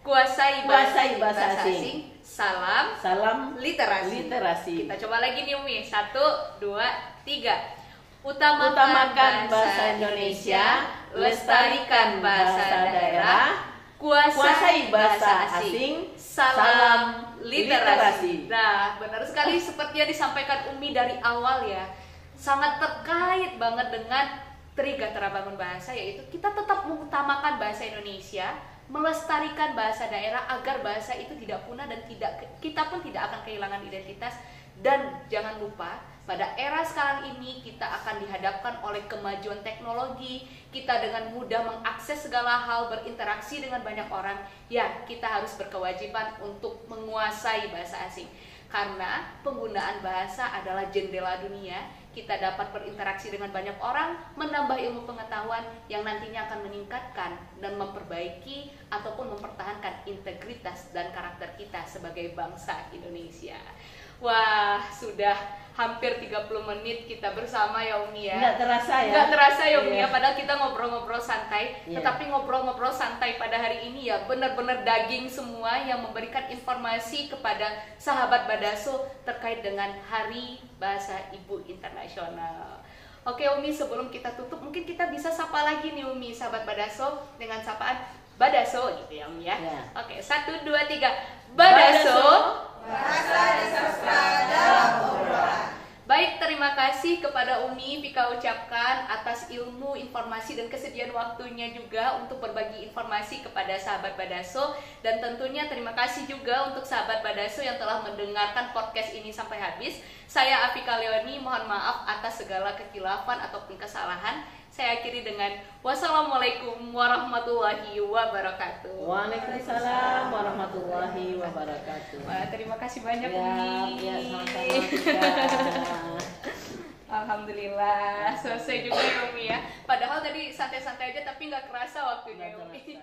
kuasai bahasa asing, salam literasi. Kita coba lagi nih, Umi. 1, 2, 3. Utamakan bahasa Indonesia, lestarikan bahasa daerah, kuasai bahasa asing, salam literasi. Nah, benar sekali seperti yang disampaikan Umi dari awal ya. Sangat terkait banget dengan Trigatara Bangun Bahasa, yaitu kita tetap mengutamakan bahasa Indonesia, melestarikan bahasa daerah agar bahasa itu tidak punah dan kita pun tidak akan kehilangan identitas. Dan jangan lupa, pada era sekarang ini kita akan dihadapkan oleh kemajuan teknologi. Kita dengan mudah mengakses segala hal, berinteraksi dengan banyak orang. Ya, kita harus berkewajiban untuk menguasai bahasa asing. Karena penggunaan bahasa adalah jendela dunia. Kita dapat berinteraksi dengan banyak orang, menambah ilmu pengetahuan yang nantinya akan meningkatkan dan memperbaiki ataupun mempertahankan integritas dan karakter kita sebagai bangsa Indonesia. Wah, sudah hampir 30 menit kita bersama ya Umi ya. Nggak terasa ya? Nggak terasa ya Umi ya, padahal kita ngobrol-ngobrol santai. Iya. Tetapi ngobrol-ngobrol santai pada hari ini ya benar-benar daging semua yang memberikan informasi kepada sahabat Badaso terkait dengan Hari Bahasa Ibu Internasional. Oke Umi, sebelum kita tutup mungkin kita bisa sapa lagi nih Umi, sahabat Badaso dengan sapaan Badaso gitu ya Umi ya. Oke, 1, 2, 3. Badaso. Bahasa dan sastra dalam obrolan. Baik, terima kasih kepada Umi Pika ucapkan atas ilmu, informasi, dan kesediaan waktunya juga untuk berbagi informasi kepada sahabat Badaso. Dan tentunya terima kasih juga untuk sahabat Badaso yang telah mendengarkan podcast ini sampai habis. Saya Afika Leoni, mohon maaf atas segala kekhilafan ataupun kesalahan. Saya akhiri dengan wassalamualaikum warahmatullahi wabarakatuh. Waalaikumsalam warahmatullahi wabarakatuh. Wah, terima kasih banyak Umi. Ya, sama-sama. Alhamdulillah selesai juga ya Umi ya. Padahal tadi santai-santai aja tapi nggak kerasa waktunya Umi.